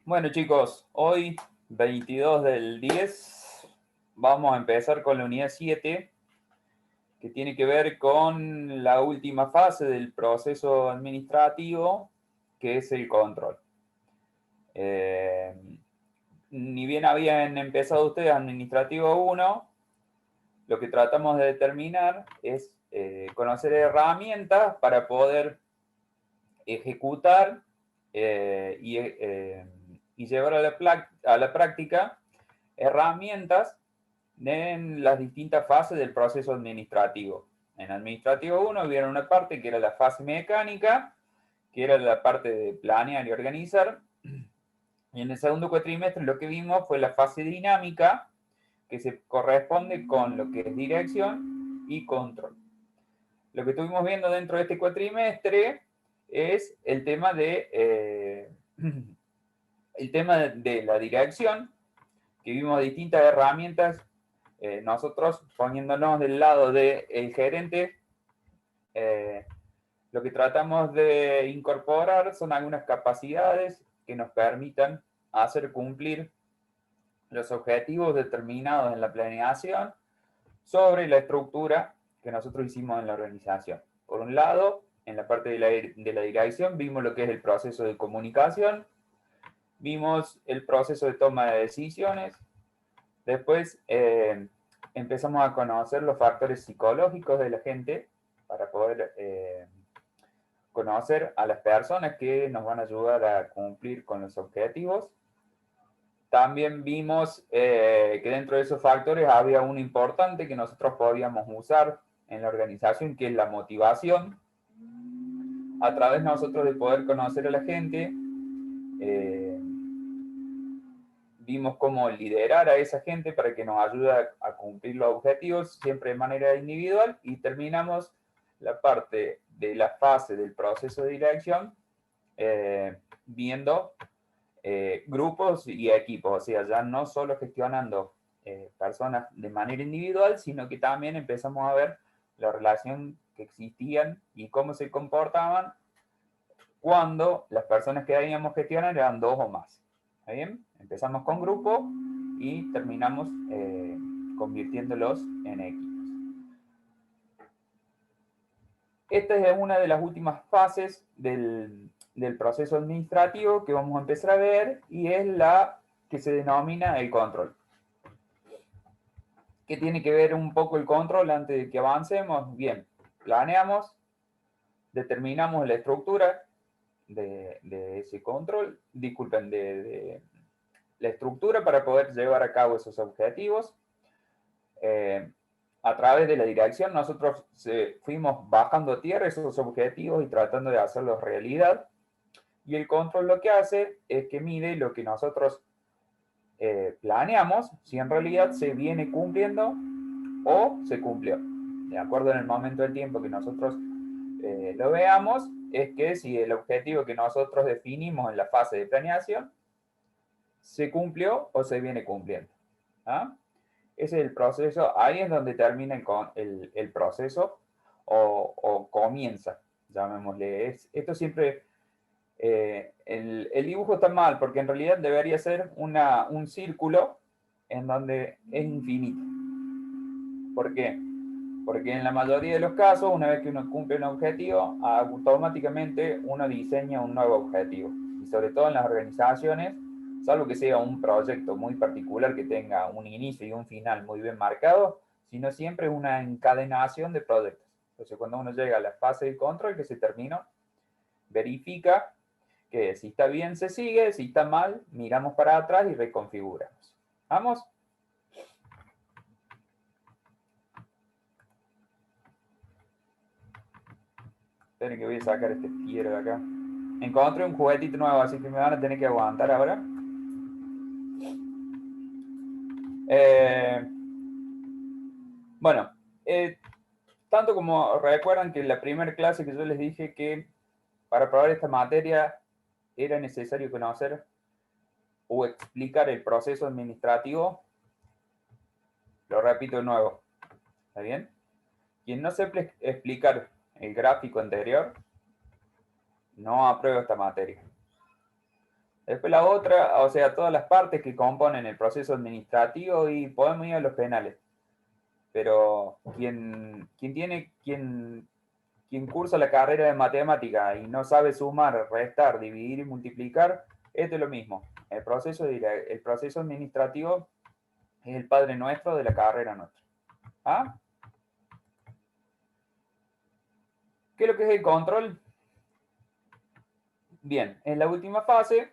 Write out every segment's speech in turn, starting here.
Bueno, chicos, hoy 22 del 10 vamos a empezar con la unidad 7, que tiene que ver con la última fase del proceso administrativo, que es el control. Ni bien habían empezado ustedes administrativo 1, lo que tratamos de determinar es conocer herramientas para poder ejecutar y llevar a la práctica herramientas en las distintas fases del proceso administrativo. En administrativo 1 vieron una parte que era la fase mecánica, que era la parte de planear y organizar. Y en el segundo cuatrimestre lo que vimos fue la fase dinámica, que se corresponde con lo que es dirección y control. Lo que estuvimos viendo dentro de este cuatrimestre es el tema de la dirección, que vimos distintas herramientas, nosotros poniéndonos del lado del gerente, lo que tratamos de incorporar son algunas capacidades que nos permitan hacer cumplir los objetivos determinados en la planeación sobre la estructura que nosotros hicimos en la organización. Por un lado, en la parte de la dirección vimos lo que es el proceso de comunicación, vimos el proceso de toma de decisiones, después empezamos a conocer los factores psicológicos de la gente para poder conocer a las personas que nos van a ayudar a cumplir con los objetivos. También vimos que dentro de esos factores había uno importante que nosotros podíamos usar en la organización, que es la motivación. A través nosotros de poder conocer a la gente, vimos cómo liderar a esa gente para que nos ayude a cumplir los objetivos, siempre de manera individual, y terminamos la parte de la fase del proceso de dirección viendo grupos y equipos, o sea, ya no solo gestionando personas de manera individual, sino que también empezamos a ver la relación que existían y cómo se comportaban cuando las personas que debíamos gestionar eran dos o más. ¿Está bien? Empezamos con grupo y terminamos convirtiéndolos en equipos. Esta es una de las últimas fases del proceso administrativo que vamos a empezar a ver y es la que se denomina el control. ¿Qué tiene que ver un poco el control antes de que avancemos? Bien, planeamos, determinamos la estructura de ese control, disculpen, de la estructura para poder llevar a cabo esos objetivos. A través de la dirección nosotros fuimos bajando tierra esos objetivos y tratando de hacerlos realidad. Y el control lo que hace es que mide lo que nosotros planeamos, si en realidad se viene cumpliendo o se cumplió. De acuerdo en el momento del tiempo que nosotros lo veamos, es que si el objetivo que nosotros definimos en la fase de planeación se cumplió o se viene cumpliendo. ¿Ah? Ese es el proceso, ahí es donde termina el proceso o comienza, llamémosle. Esto siempre, el dibujo está mal porque en realidad debería ser un círculo en donde es infinito. ¿Por qué? Porque en la mayoría de los casos, una vez que uno cumple un objetivo, automáticamente uno diseña un nuevo objetivo. Y sobre todo en las organizaciones, salvo que sea un proyecto muy particular que tenga un inicio y un final muy bien marcados, sino siempre es una encadenación de proyectos. Entonces, cuando uno llega a la fase de control que se terminó, verifica que si está bien se sigue, si está mal, miramos para atrás y reconfiguramos. ¿Vamos? Esperen que voy a sacar este piedra de acá. Encontré un juguetito nuevo, así que me van a tener que aguantar ahora. Bueno, tanto como recuerdan que en la primera clase que yo les dije que para probar esta materia era necesario conocer o explicar el proceso administrativo, lo repito de nuevo. ¿Está bien? Quien no sepa explicar el gráfico anterior, no aprueba esta materia. Después la otra, o sea, todas las partes que componen el proceso administrativo y podemos ir a los penales. Pero quien cursa la carrera de matemática y no sabe sumar, restar, dividir y multiplicar, esto es lo mismo. El proceso administrativo es el padre nuestro de la carrera nuestra. ¿Ah? ¿Qué es lo que es el control? Bien, es la última fase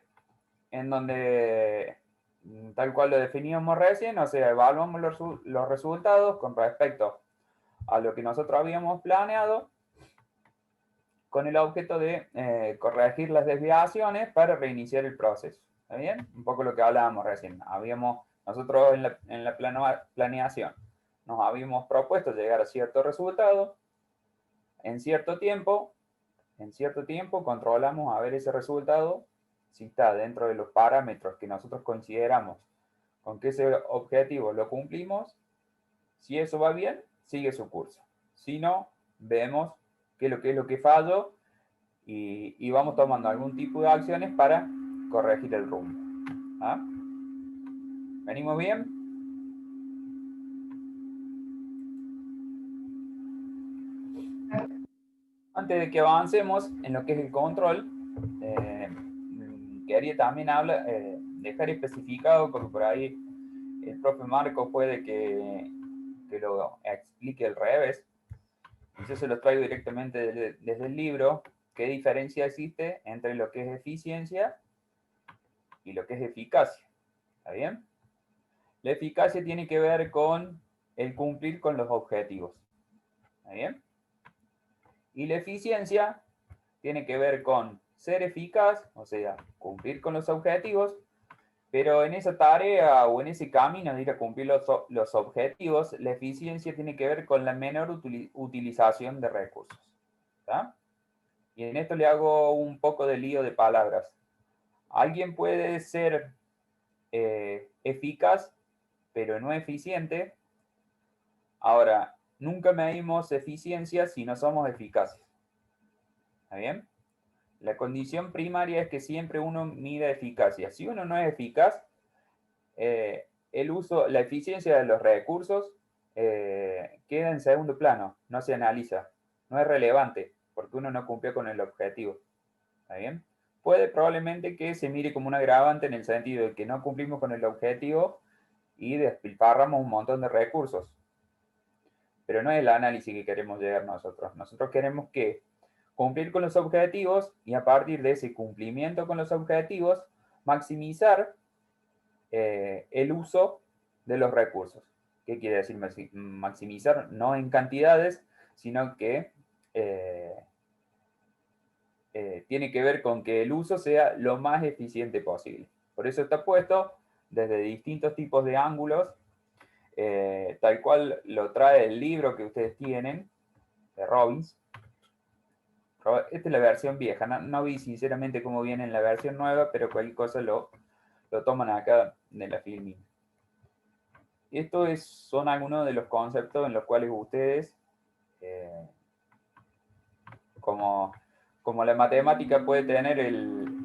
en donde, tal cual lo definíamos recién, o sea, evaluamos los resultados con respecto a lo que nosotros habíamos planeado con el objeto de corregir las desviaciones para reiniciar el proceso. ¿Está bien? Un poco lo que hablábamos recién. Nosotros en la planeación nos habíamos propuesto llegar a cierto resultado en cierto tiempo. En cierto tiempo controlamos a ver ese resultado si está dentro de los parámetros que nosotros consideramos con que ese objetivo lo cumplimos. Si eso va bien, sigue su curso. Si no, vemos qué es lo que falló y vamos tomando algún tipo de acciones para corregir el rumbo. ¿Ah? ¿Venimos bien? Antes de que avancemos en lo que es el control, quería también dejar especificado, porque por ahí el profe Marco puede que lo explique al revés, y yo se lo traigo directamente desde el libro, qué diferencia existe entre lo que es eficiencia y lo que es eficacia. ¿Está bien? La eficacia tiene que ver con el cumplir con los objetivos. ¿Está bien? Y la eficiencia tiene que ver con ser eficaz, o sea, cumplir con los objetivos, pero en esa tarea o en ese camino de ir a cumplir los objetivos, la eficiencia tiene que ver con la menor utilización de recursos. ¿Está? Y en esto le hago un poco de lío de palabras. Alguien puede ser eficaz, pero no eficiente. Ahora, nunca medimos eficiencia si no somos eficaces. ¿Está bien? La condición primaria es que siempre uno mida eficacia. Si uno no es eficaz, la eficiencia de los recursos queda en segundo plano, no se analiza, no es relevante, porque uno no cumplió con el objetivo. ¿Está bien? Puede probablemente que se mire como un agravante en el sentido de que no cumplimos con el objetivo y despilfarramos un montón de recursos. Pero no es el análisis que queremos llegar nosotros. Nosotros queremos que cumplir con los objetivos y a partir de ese cumplimiento con los objetivos, maximizar el uso de los recursos. ¿Qué quiere decir maximizar? No en cantidades, sino que tiene que ver con que el uso sea lo más eficiente posible. Por eso está puesto desde distintos tipos de ángulos, tal cual lo trae el libro que ustedes tienen, de Robbins. Esta es la versión vieja, no vi sinceramente cómo viene en la versión nueva, pero cualquier cosa lo toman acá de la Filmin. Son algunos de los conceptos en los cuales ustedes, como la matemática puede tener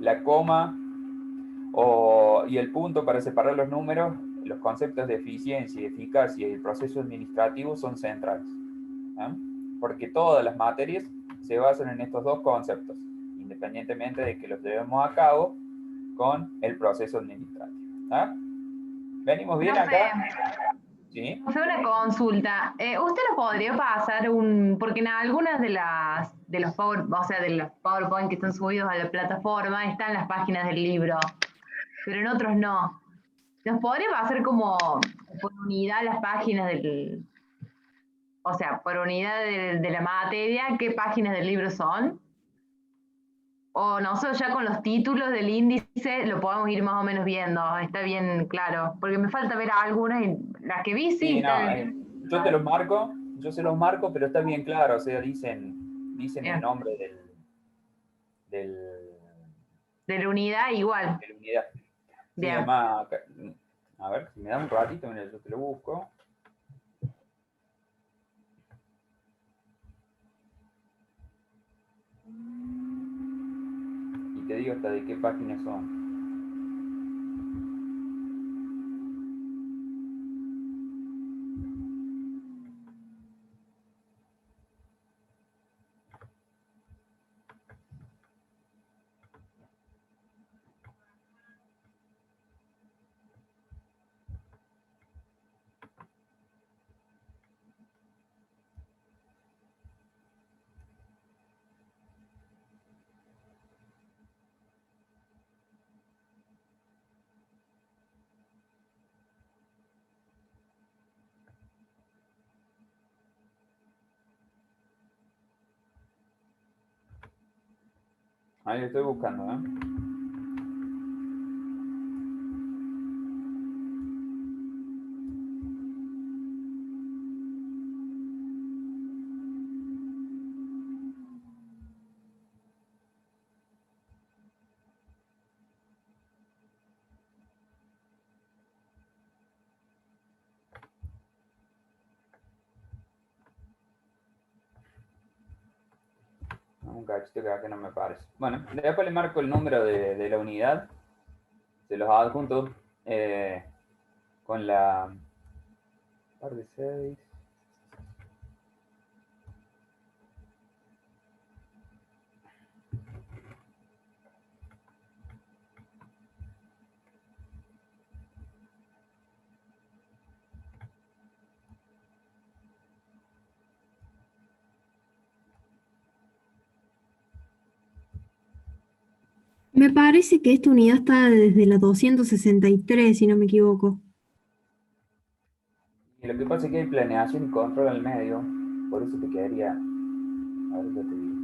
la coma y el punto para separar los números, los conceptos de eficiencia, eficacia y el proceso administrativo son centrales. ¿Eh? Porque todas las materias se basan en estos dos conceptos, independientemente de que los llevemos a cabo con el proceso administrativo. ¿Ah? ¿Venimos bien acá? Sí. Fue una consulta. ¿Usted nos podría pasar porque en algunas de los de los PowerPoint que están subidos a la plataforma están las páginas del libro, pero en otros no. ¿Nos podría pasar como por unidad las páginas por unidad de la materia, qué páginas del libro son? O nosotros ya con los títulos del índice lo podemos ir más o menos viendo, está bien claro, porque me falta ver algunas y las que vi sí, Sí, está no, bien. yo se los marco, pero está bien claro, o sea, dicen el Bien. nombre del, De la unidad igual. de la unidad. Sí, Bien. además, a ver, si me da un ratito, mira, yo te lo busco. Y te digo hasta de qué páginas son. Ahí lo estoy buscando, ¿eh? Un cachito que acá no me parece. Bueno, después le marco el número de la unidad, de los adjuntos, con la par de 6. Me parece que esta unidad está desde la 263, si no me equivoco. Y lo que pasa es que hay planeación y control al medio, por eso te quedaría, a ver, ya te digo.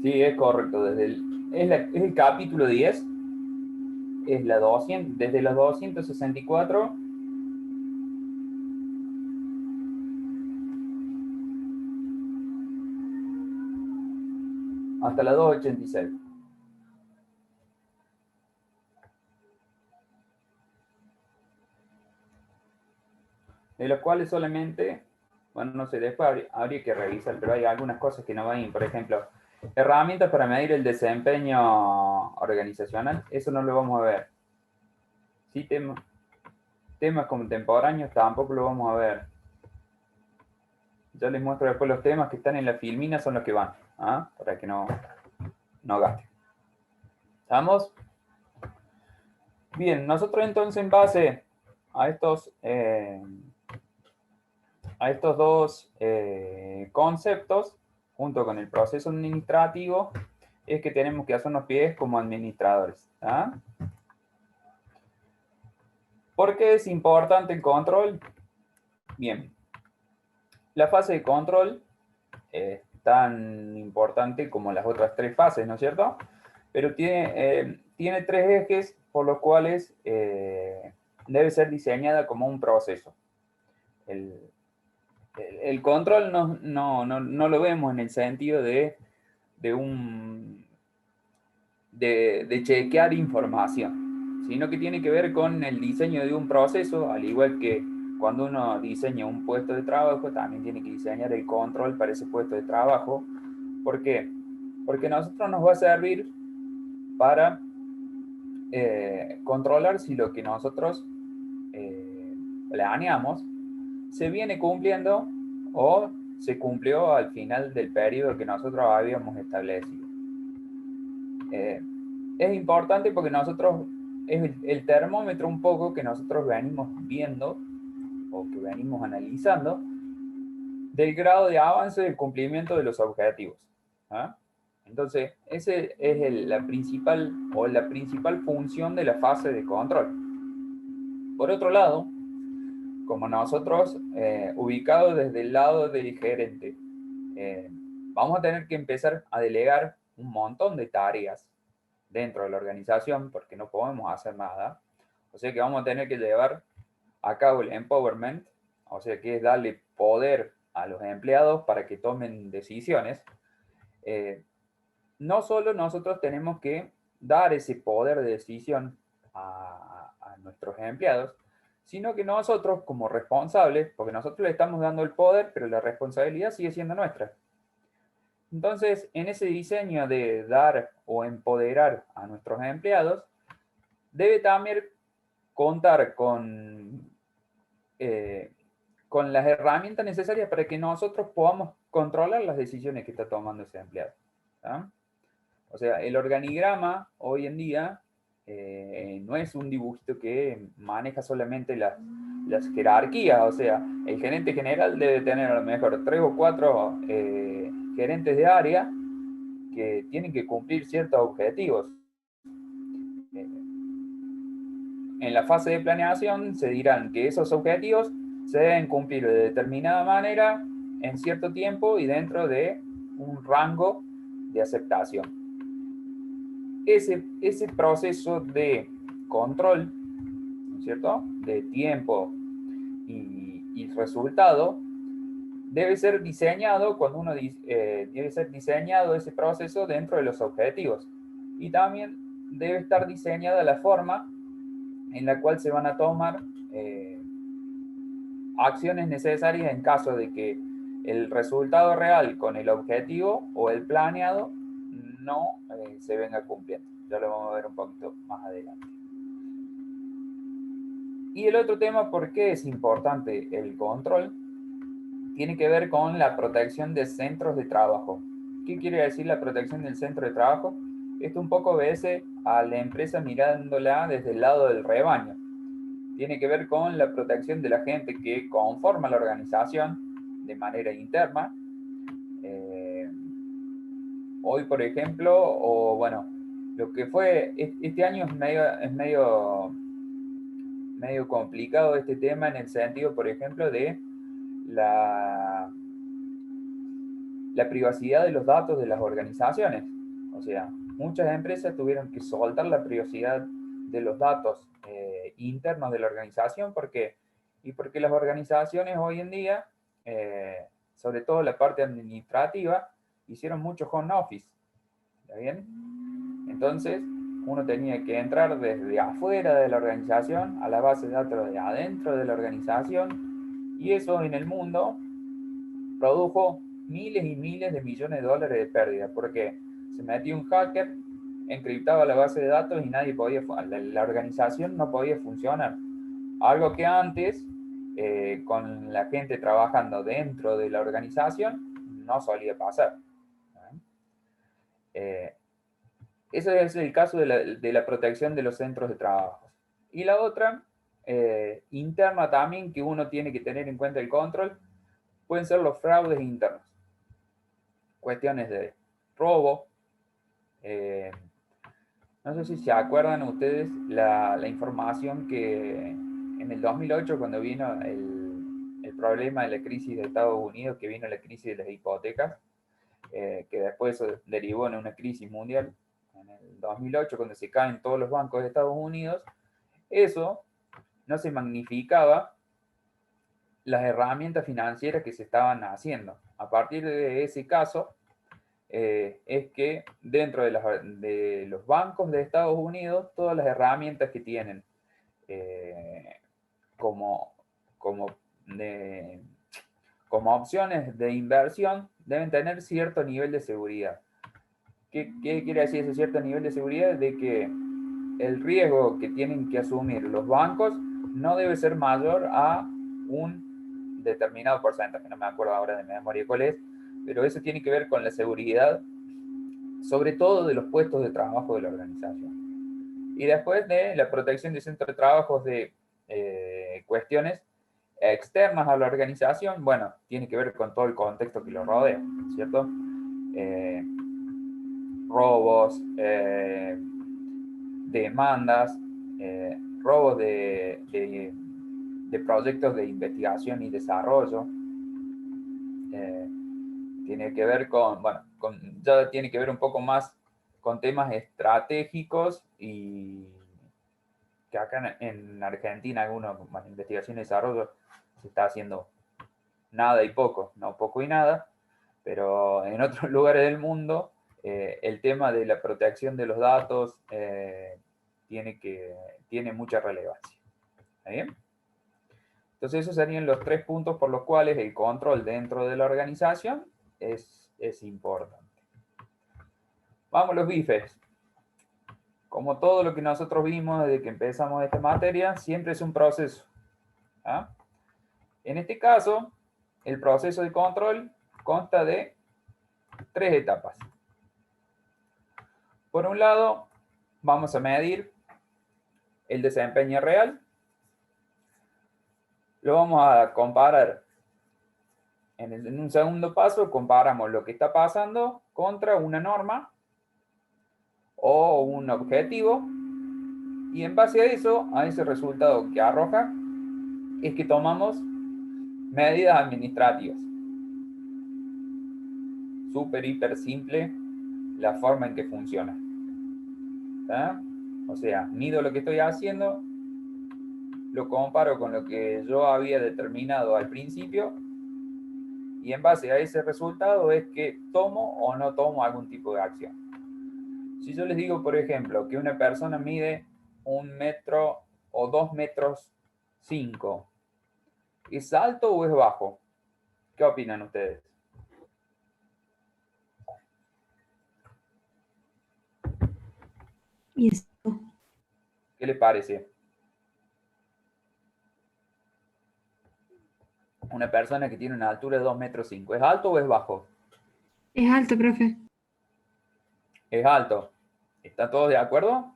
Sí, es correcto, es el capítulo 10, es la 200, desde los 264 hasta la 286. De los cuales solamente, bueno, no sé, después habría que revisar, pero hay algunas cosas que no van a ir. Por ejemplo, herramientas para medir el desempeño organizacional, eso no lo vamos a ver. Sí, temas contemporáneos tampoco lo vamos a ver. Ya les muestro después los temas que están en la filmina, son los que van, ¿ah? Para que no gasten. ¿Estamos? Bien, nosotros entonces en base a estos dos conceptos, junto con el proceso administrativo, es que tenemos que hacernos pies como administradores. ¿Ah? ¿Por qué es importante el control? Bien, la fase de control es tan importante como las otras tres fases, ¿no es cierto? Pero tiene tres ejes por los cuales debe ser diseñada como un proceso. El control no lo vemos en el sentido de chequear información, sino que tiene que ver con el diseño de un proceso, al igual que cuando uno diseña un puesto de trabajo, también tiene que diseñar el control para ese puesto de trabajo. ¿Por qué? Porque a nosotros nos va a servir para controlar si lo que nosotros planeamos se viene cumpliendo o se cumplió al final del periodo que nosotros habíamos establecido. Es importante porque nosotros, es el termómetro un poco que nosotros venimos viendo o que venimos analizando del grado de avance del cumplimiento de los objetivos. ¿Ah? Entonces, esa es la principal función de la fase de control. Por otro lado, como nosotros, ubicados desde el lado del gerente, vamos a tener que empezar a delegar un montón de tareas dentro de la organización porque no podemos hacer nada. O sea que vamos a tener que llevar a cabo el empowerment, o sea que es darle poder a los empleados para que tomen decisiones. No solo nosotros tenemos que dar ese poder de decisión a nuestros empleados, sino que nosotros como responsables, porque nosotros le estamos dando el poder, pero la responsabilidad sigue siendo nuestra. Entonces, en ese diseño de dar o empoderar a nuestros empleados, debe también contar con las herramientas necesarias para que nosotros podamos controlar las decisiones que está tomando ese empleado. ¿Ah? O sea, el organigrama hoy en día no es un dibujito que maneja solamente las jerarquías. O sea, el gerente general debe tener a lo mejor 3 o 4 gerentes de área que tienen que cumplir ciertos objetivos. En la fase de planeación se dirán que esos objetivos se deben cumplir de determinada manera en cierto tiempo y dentro de un rango de aceptación. Ese proceso de control, ¿no es cierto?, de tiempo y resultado, debe ser diseñado cuando uno debe ser diseñado ese proceso dentro de los objetivos. Y también debe estar diseñada la forma en la cual se van a tomar acciones necesarias en caso de que el resultado real con el objetivo o el planeado no se venga cumpliendo. Ya lo vamos a ver un poquito más adelante. Y el otro tema, ¿por qué es importante el control? Tiene que ver con la protección de centros de trabajo. ¿Qué quiere decir la protección del centro de trabajo? Esto un poco obedece a la empresa mirándola desde el lado del rebaño. Tiene que ver con la protección de la gente que conforma la organización de manera interna. Hoy, por ejemplo, o bueno, lo que fue este año es medio complicado este tema en el sentido, por ejemplo, de la privacidad de los datos de las organizaciones. O sea, muchas empresas tuvieron que soltar la privacidad de los datos internos de la organización. ¿Por qué? Y porque las organizaciones hoy en día, sobre todo la parte administrativa, hicieron mucho home office. ¿Está bien? Entonces, uno tenía que entrar desde afuera de la organización a la base de datos de adentro de la organización, y eso en el mundo produjo miles y miles de millones de dólares de pérdida, porque se metió un hacker, encriptaba la base de datos y nadie podía, la organización no podía funcionar. Algo que antes, con la gente trabajando dentro de la organización, no solía pasar. Ese es el caso de la protección de los centros de trabajo. Y la otra, interna también, que uno tiene que tener en cuenta el control, pueden ser los fraudes internos. Cuestiones de robo. No sé si se acuerdan ustedes la información que en el 2008, cuando vino el problema de la crisis de Estados Unidos, que vino la crisis de las hipotecas, que después derivó en una crisis mundial. En el 2008, cuando se caen todos los bancos de Estados Unidos, eso no se magnificaba las herramientas financieras que se estaban haciendo. A partir de ese caso, es que dentro de los bancos de Estados Unidos, todas las herramientas que tienen como opciones de inversión deben tener cierto nivel de seguridad. ¿Qué quiere decir ese cierto nivel de seguridad? De que el riesgo que tienen que asumir los bancos no debe ser mayor a un determinado porcentaje. No me acuerdo ahora de memoria cuál es, pero eso tiene que ver con la seguridad, sobre todo de los puestos de trabajo de la organización. Y después de la protección de centros de trabajo de cuestiones externas a la organización, bueno, tiene que ver con todo el contexto que lo rodea, ¿cierto? Robos, demandas, robos de proyectos de investigación y desarrollo. Tiene que ver con, bueno, ya tiene que ver un poco más con temas estratégicos, y que acá en Argentina, algunos, bueno, investigación y desarrollo se está haciendo nada y poco, no poco y nada, pero en otros lugares del mundo el tema de la protección de los datos tiene mucha relevancia. ¿Está bien? Entonces esos serían los 3 puntos por los cuales el control dentro de la organización es importante. Vamos a los bifes. Como todo lo que nosotros vimos desde que empezamos esta materia, siempre es un proceso. ¿Ah? En este caso, el proceso de control consta de 3 etapas. Por un lado, vamos a medir el desempeño real. Lo vamos a comparar. En un segundo paso, comparamos lo que está pasando contra una norma o un objetivo, y en base a eso, a ese resultado que arroja, es que tomamos Medidas administrativas. Súper, hiper simple la forma en que funciona. ¿Tá? O sea, mido lo que estoy haciendo, lo comparo con lo que yo había determinado al principio y en base a ese resultado es que tomo o no tomo algún tipo de acción. Si yo les digo, por ejemplo, que una persona mide 1 metro o 2 metros 5, ¿es alto o es bajo? ¿Qué opinan ustedes? Y eso ¿Qué les parece? Una persona que tiene una altura de 2 metros 5, ¿es alto o es bajo? es alto, profe. Es alto. ¿Están todos de acuerdo?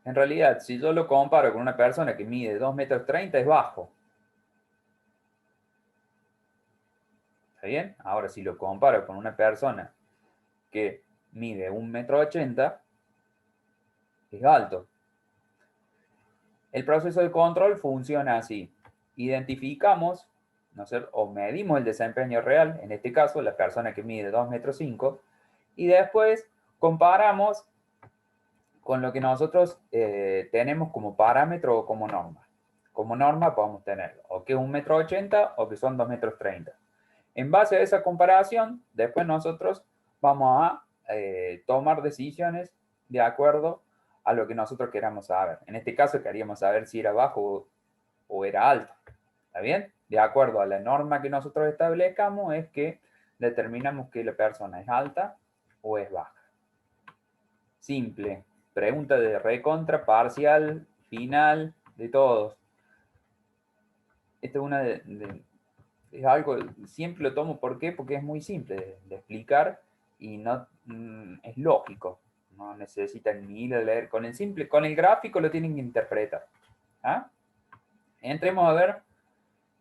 En realidad, si yo lo comparo con una persona que mide 2 metros 30, es bajo. ¿Está bien? Ahora, si lo comparo con una persona que mide 1,80 m, es alto. El proceso de control funciona así. Identificamos, ¿no es cierto?, o medimos el desempeño real, en este caso, la persona que mide 2,5 m, y después comparamos con lo que nosotros tenemos como parámetro o como norma. Como norma podemos tener o que es 1,80 m o que son 2,30 m. En base a esa comparación, después nosotros vamos a tomar decisiones de acuerdo a lo que nosotros queramos saber. En este caso queríamos saber si era bajo o era alto. ¿Está bien? De acuerdo a la norma que nosotros establezcamos es que determinamos que la persona es alta o es baja. Simple. Pregunta de recontra, parcial, final, de todos. Esta es una es algo, siempre lo tomo, ¿por qué? Porque es muy simple de explicar y no es lógico. No necesitan ni ir a leer. Con el gráfico lo tienen que interpretar. ¿Ah? Entremos a ver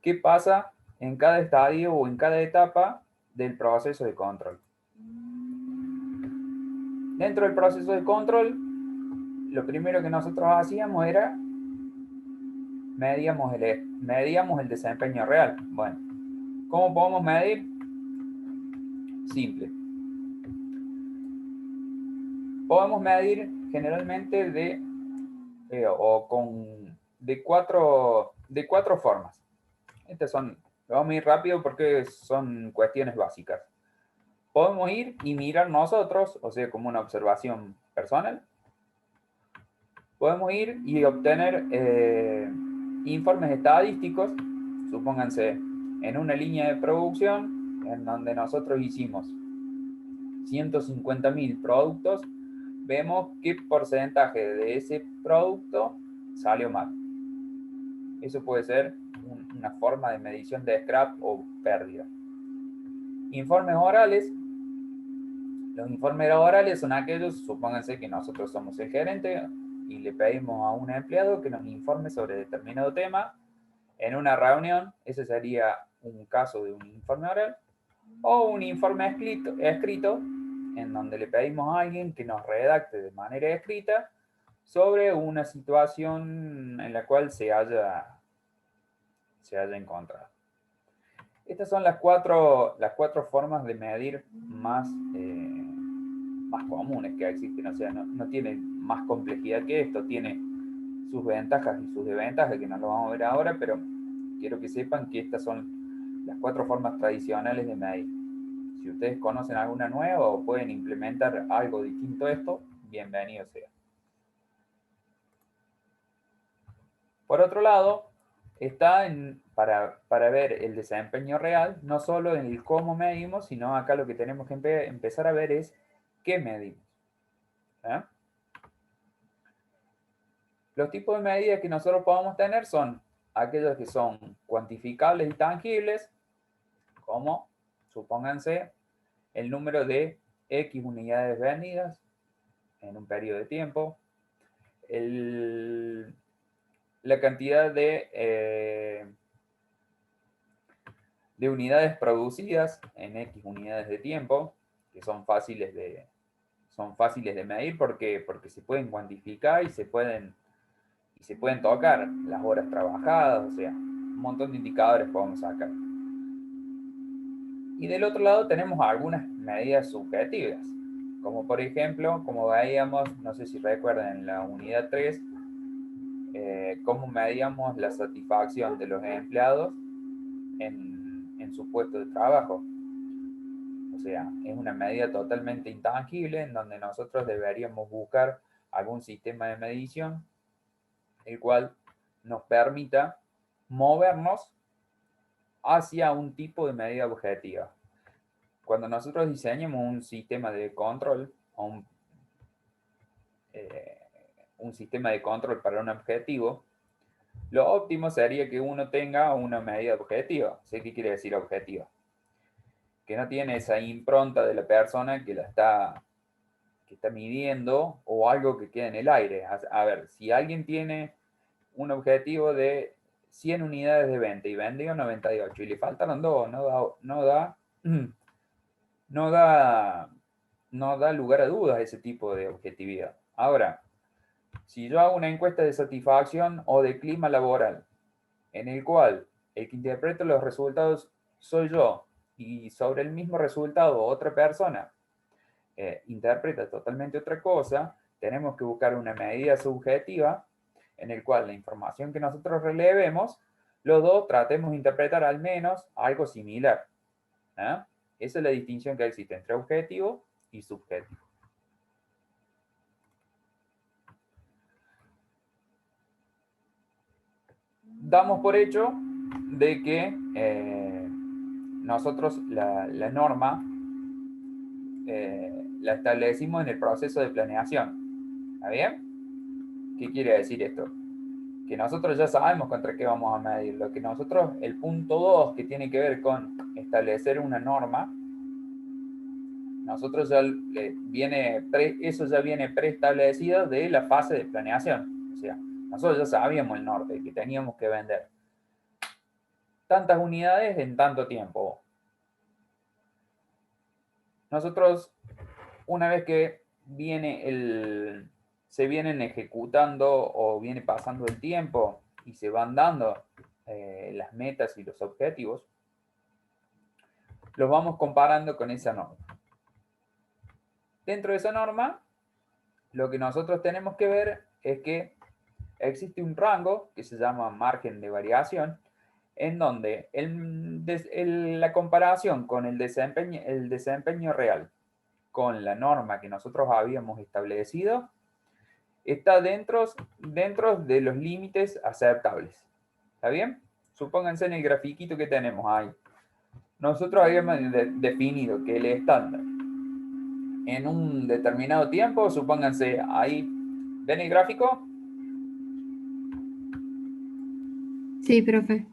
qué pasa en cada estadio o en cada etapa del proceso de control. Dentro del proceso de control, lo primero que nosotros hacíamos era medíamos el desempeño real. Bueno, ¿cómo podemos medir? Simple. Podemos medir generalmente de cuatro formas. Estas son, vamos a ir rápido porque son cuestiones básicas. Podemos ir y mirar nosotros, o sea, como una observación personal. Podemos ir y obtener informes estadísticos, supónganse, en una línea de producción en donde nosotros hicimos 150.000 productos, vemos qué porcentaje de ese producto salió mal. Eso puede ser una forma de medición de scrap o pérdida. Informes orales. Los informes orales son aquellos, supónganse que nosotros somos el gerente y le pedimos a un empleado que nos informe sobre determinado tema en una reunión. Ese sería un caso de un informe oral. O un informe escrito en donde le pedimos a alguien que nos redacte de manera escrita sobre una situación en la cual se haya encontrado. Estas son las cuatro formas de medir más comunes que existen. O sea, no tiene más complejidad que esto. Tiene sus ventajas y sus desventajas, que no lo vamos a ver ahora, pero quiero que sepan que estas son las 4 formas tradicionales de medir. Si ustedes conocen alguna nueva o pueden implementar algo distinto a esto, bienvenido sea. Por otro lado, está para ver el desempeño real, no solo en el cómo medimos, sino acá lo que tenemos que empezar a ver es qué medimos. ¿Eh? Los tipos de medidas que nosotros podemos tener son aquellos que son cuantificables y tangibles, como, supónganse, el número de X unidades vendidas en un periodo de tiempo, la cantidad de unidades producidas en X unidades de tiempo, que son fáciles de medir porque se pueden cuantificar y se pueden Y se pueden tocar las horas trabajadas, o sea, un montón de indicadores podemos sacar. Y del otro lado tenemos algunas medidas subjetivas, como por ejemplo, como veíamos, no sé si recuerdan en la unidad 3, cómo medíamos la satisfacción de los empleados en su puesto de trabajo. O sea, es una medida totalmente intangible en donde nosotros deberíamos buscar algún sistema de medición el cual nos permita movernos hacia un tipo de medida objetiva. Cuando nosotros diseñamos un sistema de control o un sistema de control para un objetivo, lo óptimo sería que uno tenga una medida objetiva. ¿Sí? ¿Qué quiere decir objetiva? Que no tiene esa impronta de la persona que está midiendo o algo que queda en el aire. A ver, si alguien tiene un objetivo de 100 unidades de venta y vendió 98 y le faltaron 2, no da lugar a dudas ese tipo de objetividad. Ahora, si yo hago una encuesta de satisfacción o de clima laboral, en el cual el que interpreta los resultados soy yo, y sobre el mismo resultado otra persona interpreta totalmente otra cosa, tenemos que buscar una medida subjetiva en el cual la información que nosotros relevemos, los dos tratemos de interpretar al menos algo similar. ¿Eh? Esa es la distinción que existe entre objetivo y subjetivo. Damos por hecho de que nosotros la norma la establecimos en el proceso de planeación. ¿Está bien? ¿Qué quiere decir esto? Que nosotros ya sabemos contra qué vamos a medir. Lo que nosotros, el punto 2, que tiene que ver con establecer una norma, nosotros ya eso ya viene preestablecido de la fase de planeación. O sea, nosotros ya sabíamos el norte, que teníamos que vender tantas unidades en tanto tiempo. Nosotros, una vez que se vienen ejecutando o viene pasando el tiempo y se van dando las metas y los objetivos, los vamos comparando con esa norma. Dentro de esa norma, lo que nosotros tenemos que ver es que existe un rango que se llama margen de variación, en donde la comparación con el desempeño real con la norma que nosotros habíamos establecido está dentro de los límites aceptables. ¿Está bien? Supónganse en el grafiquito que tenemos ahí. Nosotros habíamos definido que el estándar en un determinado tiempo, supónganse ahí, ¿ven el gráfico? Sí, profe.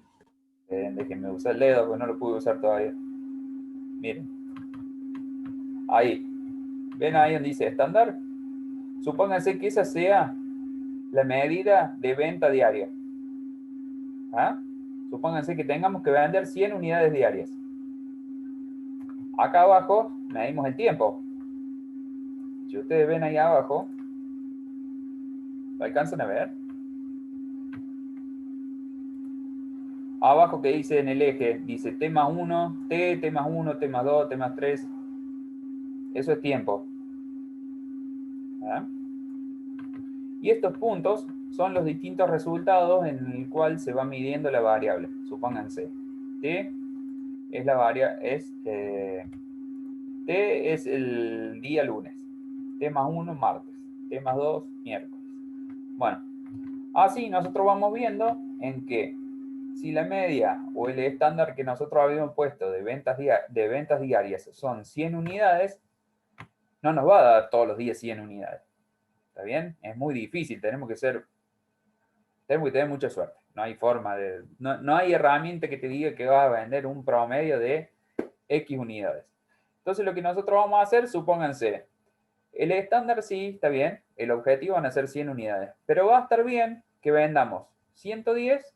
Déjenme usar el dedo porque no lo pude usar todavía. Miren. Ahí. ¿Ven ahí donde dice estándar? Supónganse que esa sea la medida de venta diaria. ¿Ah? Supónganse que tengamos que vender 100 unidades diarias. Acá abajo medimos el tiempo. Si ustedes ven ahí abajo, ¿lo alcanzan a ver? Abajo que dice en el eje, dice T más 1, T más 1, T más 2, T más 3. Eso es tiempo. ¿Ah? Y estos puntos son los distintos resultados en el cual se va midiendo la variable. Supónganse, T es la variable, T es el día lunes, T más 1 martes, T más 2 miércoles. Bueno, así nosotros vamos viendo en que si la media o el estándar que nosotros habíamos puesto de ventas diarias son 100 unidades, no nos va a dar todos los días 100 unidades. ¿Está bien? Es muy difícil, tenemos que tener mucha suerte. No hay forma no hay herramienta que te diga que vas a vender un promedio de X unidades. Entonces lo que nosotros vamos a hacer, supónganse, el estándar sí está bien, el objetivo van a ser 100 unidades, pero va a estar bien que vendamos 110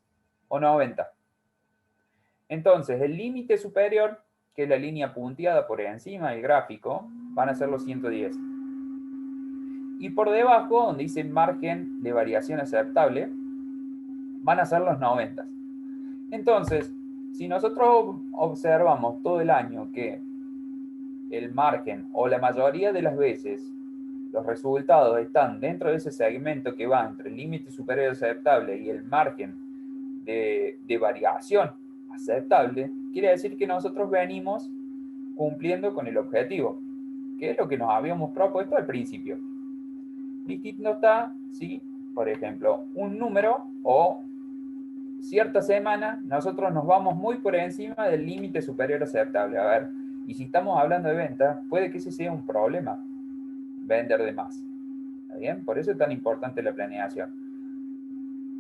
o 90. Entonces el límite superior, que es la línea punteada por encima del gráfico, van a ser los 110. Y por debajo, donde dice margen de variación aceptable, van a ser los 90. Entonces, si nosotros observamos todo el año que el margen, o la mayoría de las veces, los resultados están dentro de ese segmento que va entre el límite superior aceptable y el margen de variación aceptable, quiere decir que nosotros venimos cumpliendo con el objetivo, que es lo que nos habíamos propuesto al principio. Distinto está si, por ejemplo, un número o cierta semana nosotros nos vamos muy por encima del límite superior aceptable. A ver, y si estamos hablando de ventas, puede que ese sea un problema, vender de más. ¿Está bien? Por eso es tan importante la planeación.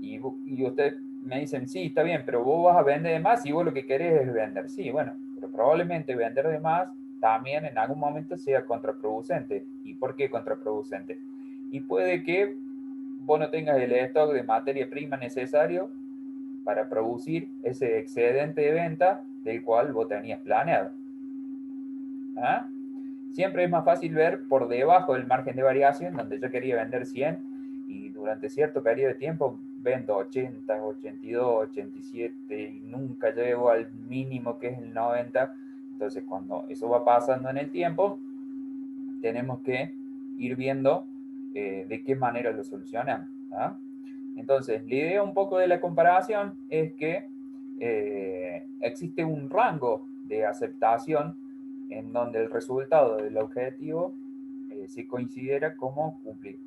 Y ustedes me dicen, sí, está bien, pero vos vas a vender de más y vos lo que querés es vender. Sí, bueno, pero probablemente vender de más también en algún momento sea contraproducente. ¿Y por qué contraproducente? Y puede que vos no tengas el stock de materia prima necesario para producir ese excedente de venta del cual vos tenías planeado. ¿Ah? Siempre es más fácil ver por debajo del margen de variación, donde yo quería vender 100 y durante cierto periodo de tiempo vendo 80, 82, 87 y nunca llego al mínimo que es el 90. Entonces, cuando eso va pasando en el tiempo, tenemos que ir viendo de qué manera lo solucionamos. ¿Ah? Entonces, la idea un poco de la comparación es que existe un rango de aceptación en donde el resultado del objetivo se considera como cumplido.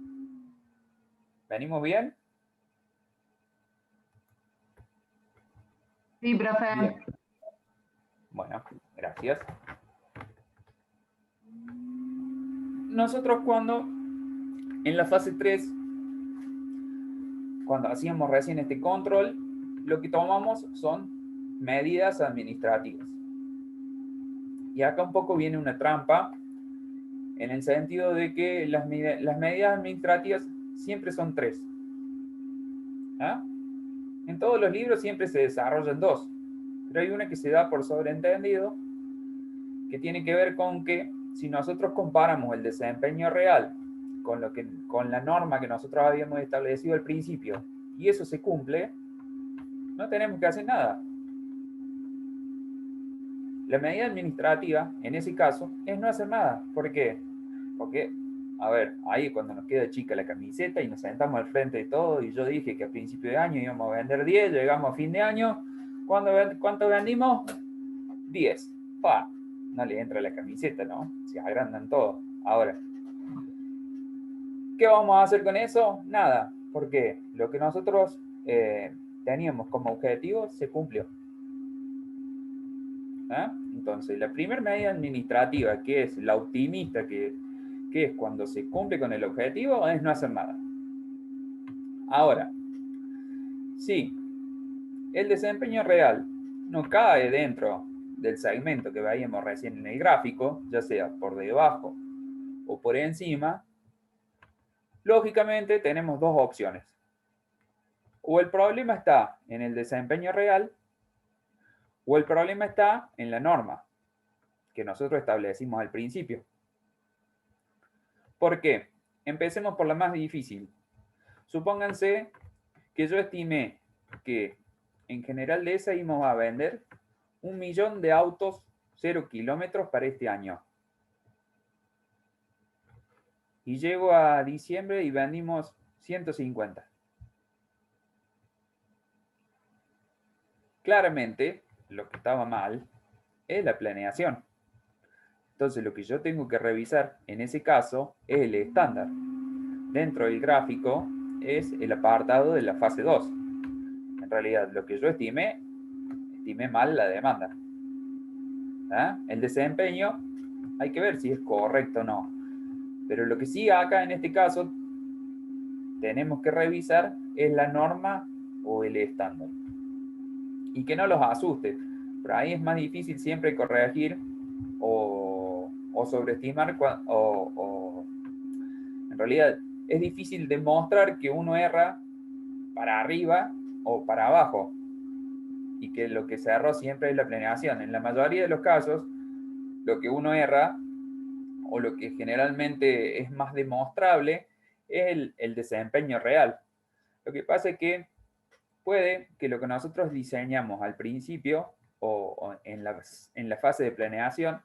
¿Venimos bien? Sí, profe. Bien. Bueno, gracias. Nosotros cuando en la fase 3, cuando hacíamos recién este control, lo que tomamos son medidas administrativas. Y acá un poco viene una trampa, en el sentido de que las medidas administrativas siempre son 3. ¿Ah? En todos los libros siempre se desarrollan 2, pero hay una que se da por sobreentendido, que tiene que ver con que si nosotros comparamos el desempeño real con la norma que nosotros habíamos establecido al principio, y eso se cumple, no tenemos que hacer nada. La medida administrativa, en ese caso, es no hacer nada. ¿Por qué? Porque, a ver, ahí cuando nos queda chica la camiseta y nos sentamos al frente de todo, y yo dije que a principio de año íbamos a vender 10, llegamos a fin de año, ¿cuánto vendimos? 10. ¡Pah! No le entra la camiseta, ¿no? Se agrandan todo. Ahora, ¿qué vamos a hacer con eso? Nada, porque lo que nosotros teníamos como objetivo se cumplió. ¿Eh? Entonces, la primera medida administrativa, que es la optimista, que es cuando se cumple con el objetivo, es no hacer nada. Ahora, si el desempeño real no cae dentro del segmento que veíamos recién en el gráfico, ya sea por debajo o por encima, lógicamente tenemos dos opciones. O el problema está en el desempeño real, o el problema está en la norma que nosotros establecimos al principio. ¿Por qué? Empecemos por la más difícil. Supónganse que yo estimé que en General Dehesa íbamos a vender 1 millón de autos 0 kilómetros para este año. Y llego a diciembre y vendimos 150. Claramente, lo que estaba mal es la planeación. Entonces, lo que yo tengo que revisar en ese caso es el estándar. Dentro del gráfico es el apartado de la fase 2. En realidad, lo que yo estimé mal la demanda. ¿Ah? El desempeño, hay que ver si es correcto o no. Pero lo que sí acá en este caso tenemos que revisar es la norma o el estándar. Y que no los asuste. Por ahí es más difícil siempre corregir o sobreestimar en realidad es difícil demostrar que uno erra para arriba o para abajo y que lo que se erró siempre es la planeación. En la mayoría de los casos, lo que uno erra o lo que generalmente es más demostrable es el desempeño real. Lo que pasa es que puede que lo que nosotros diseñamos al principio o en la fase de planeación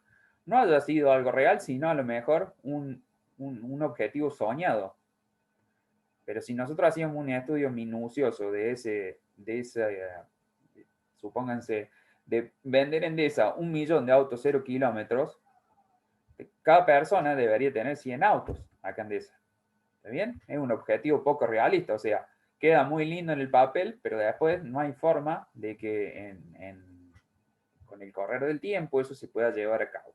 no haya sido algo real, sino a lo mejor un objetivo soñado. Pero si nosotros hacíamos un estudio minucioso supónganse, de vender en Endesa 1.000.000 de autos 0 kilómetros, cada persona debería tener 100 autos acá en Endesa. ¿Está bien? Es un objetivo poco realista, o sea, queda muy lindo en el papel, pero después no hay forma de que con el correr del tiempo eso se pueda llevar a cabo.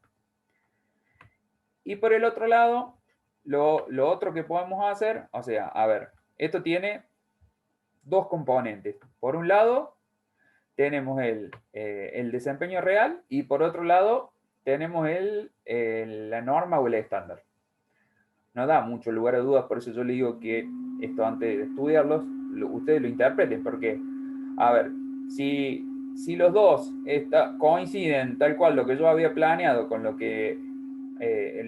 Y por el otro lado, lo otro que podemos hacer, o sea, a ver, esto tiene dos componentes. Por un lado, tenemos el desempeño real y por otro lado, tenemos la norma o el estándar. No da mucho lugar a dudas, por eso yo le digo que esto antes de estudiarlos, ustedes lo interpreten, porque, a ver, si los dos coinciden tal cual lo que yo había planeado con lo que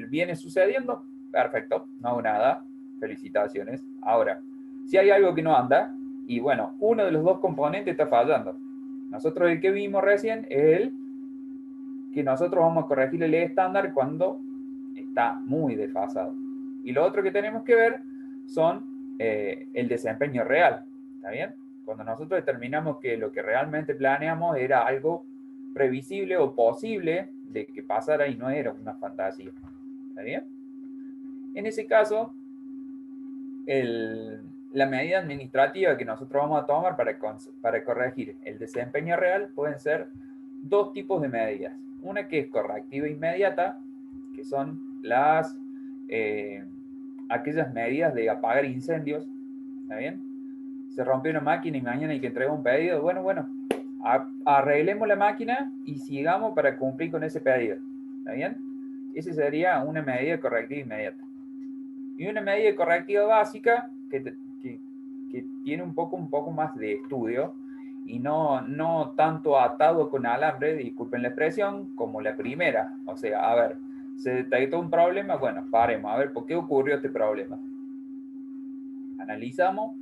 viene sucediendo, perfecto, no hago nada, felicitaciones. Ahora, si hay algo que no anda, y bueno, uno de los dos componentes está fallando. Nosotros el que vimos recién es el que nosotros vamos a corregir el estándar cuando está muy desfasado. Y lo otro que tenemos que ver son el desempeño real, ¿está bien? Cuando nosotros determinamos que lo que realmente planeamos era algo previsible o posible de que pasara y no era una fantasía, ¿está bien? En ese caso, la medida administrativa que nosotros vamos a tomar para corregir el desempeño real pueden ser dos tipos de medidas. Una que es correctiva inmediata, que son aquellas medidas de apagar incendios, ¿está bien? Se rompió una máquina y mañana hay que entregar un pedido. Bueno, arreglemos la máquina y sigamos para cumplir con ese pedido, ¿está bien? Esa sería una medida correctiva inmediata. Y una medida correctiva básica que tiene un poco más de estudio y no tanto atado con alambre, disculpen la expresión, como la primera. O sea, a ver, se detectó un problema, bueno, paremos, a ver, ¿por qué ocurrió este problema? Analizamos,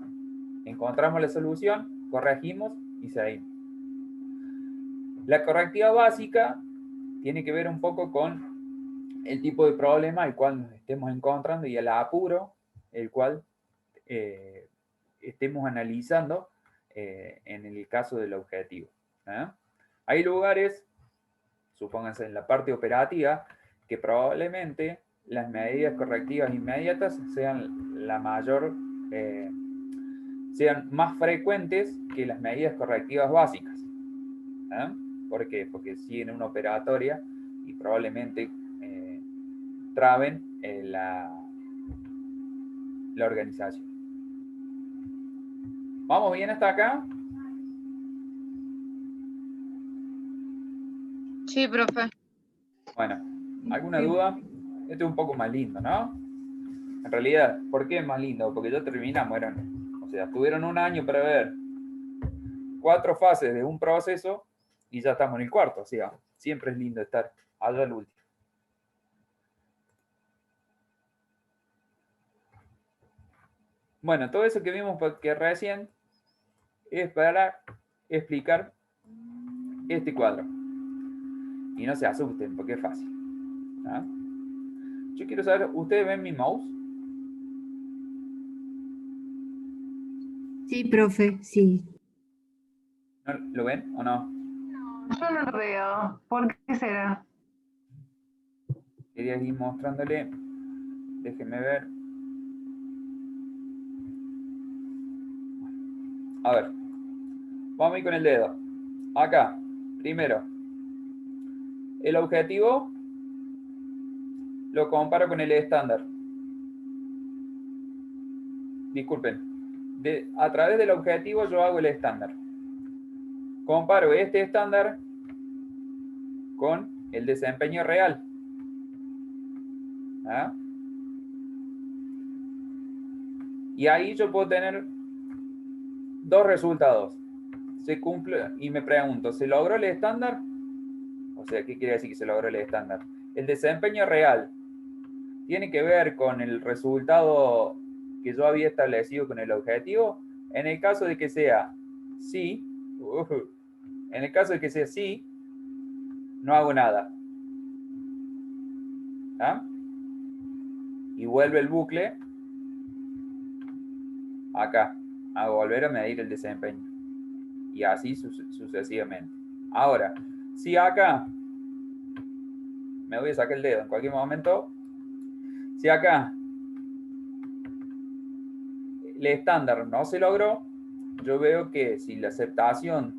encontramos la solución, corregimos y seguimos. La correctiva básica tiene que ver un poco con el tipo de problema al cual nos estemos encontrando y el apuro el cual estemos analizando en el caso del objetivo. Hay lugares, supónganse en la parte operativa, que probablemente las medidas correctivas inmediatas sean sean más frecuentes que las medidas correctivas básicas. ¿Por qué? Porque siguen una operatoria y probablemente traben la organización. ¿Vamos bien hasta acá? Sí, profe. Bueno, ¿alguna duda? Este es un poco más lindo, ¿no? En realidad, ¿por qué es más lindo? Porque ya terminamos, o sea, tuvieron un año para ver 4 fases de un proceso y ya estamos en el cuarto, o sea, siempre es lindo estar allá al último. Bueno, todo eso que vimos que recién es para explicar este cuadro. Y no se asusten, porque es fácil. ¿Ah? Yo quiero saber, ¿ustedes ven mi mouse? Sí, profe, sí. ¿Lo ven o no? Yo no lo veo. ¿Por qué será? Quería ir mostrándole. Déjenme ver. A ver. Vamos a ir con el dedo. Acá. Primero. El objetivo lo comparo con el estándar. Disculpen. A través del objetivo yo hago el estándar. Comparo este estándar con el desempeño real. ¿Ah? Y ahí yo puedo tener dos resultados. Se cumple, y me pregunto, ¿se logró el estándar? O sea, ¿qué quiere decir que se logró el estándar? El desempeño real tiene que ver con el resultado que yo había establecido con el objetivo. En el caso de que sea sí, en el caso de que sea sí, no hago nada. ¿Ah? Y vuelve el bucle acá, a volver a medir el desempeño. Y así sucesivamente. Ahora, si acá, me voy a sacar el dedo en cualquier momento, si acá el estándar no se logró, yo veo que si la aceptación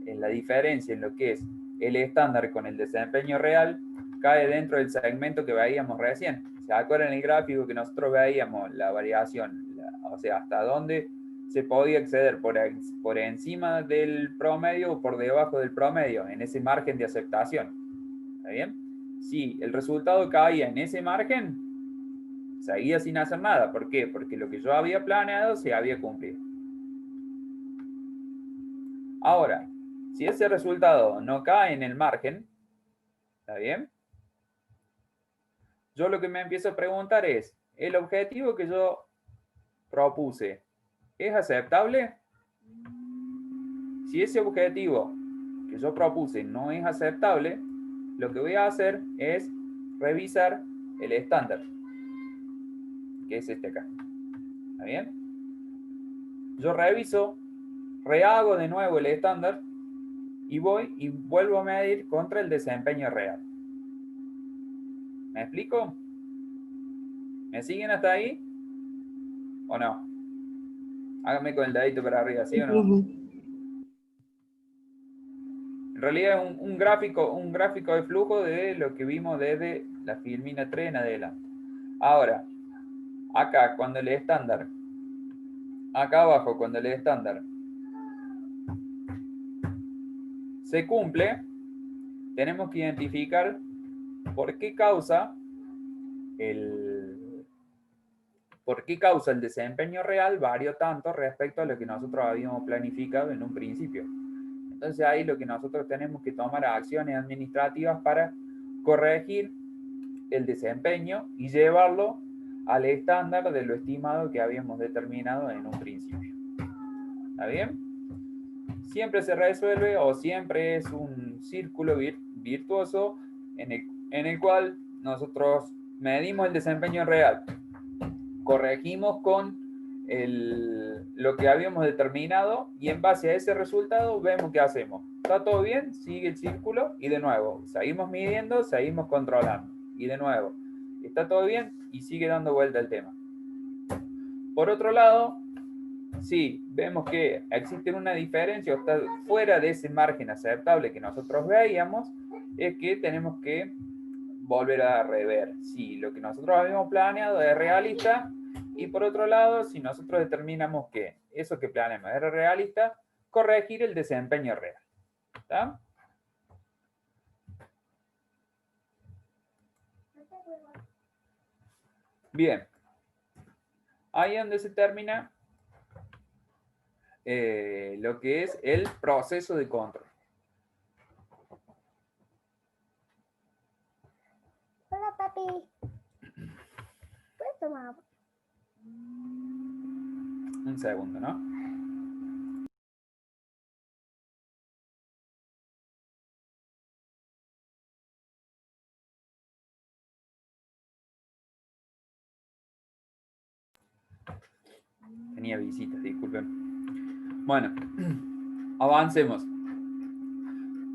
en la diferencia en lo que es el estándar con el desempeño real, cae dentro del segmento que veíamos recién. ¿Se acuerdan el gráfico que nosotros veíamos? La variación, o sea, hasta dónde se podía acceder por encima del promedio o por debajo del promedio, en ese margen de aceptación. ¿Está bien? Si el resultado caía en ese margen, seguía sin hacer nada. ¿Por qué? Porque lo que yo había planeado se había cumplido. Ahora, si ese resultado no cae en el margen, ¿está bien? Yo lo que me empiezo a preguntar es, ¿el objetivo que yo propuse es aceptable? Si ese objetivo que yo propuse no es aceptable, lo que voy a hacer es revisar el estándar, que es este acá. ¿Está bien? Yo reviso, rehago de nuevo el estándar y voy y vuelvo a medir contra el desempeño real. ¿Me explico? ¿Me siguen hasta ahí? ¿O no? Háganme con el dedito para arriba, ¿sí o no? En realidad es un gráfico de flujo de lo que vimos desde la filmina 3 en adelante. Ahora, acá cuando el estándar, acá abajo cuando el estándar se cumple, tenemos que identificar por qué causa el desempeño real varió tanto respecto a lo que nosotros habíamos planificado en un principio. Entonces ahí lo que nosotros tenemos que tomar acciones administrativas para corregir el desempeño y llevarlo al estándar de lo estimado que habíamos determinado en un principio. ¿Está bien? Siempre se resuelve o siempre es un círculo virtuoso en el cual nosotros medimos el desempeño real, corregimos con lo que habíamos determinado y en base a ese resultado vemos qué hacemos. ¿Está todo bien? Sigue el círculo y de nuevo, seguimos midiendo, seguimos controlando y de nuevo, ¿está todo bien? Y sigue dando vuelta el tema. Por otro lado, si vemos que existe una diferencia o está fuera de ese margen aceptable que nosotros veíamos, es que tenemos que volver a rever si lo que nosotros habíamos planeado es realista y por otro lado, si nosotros determinamos que eso que planeamos era realista, corregir el desempeño real. ¿Está? Bien. Ahí es donde se termina lo que es el proceso de control. Hola, papi. ¿Puedes tomar? Un segundo, ¿no? Tenía visitas, disculpen. Bueno, avancemos.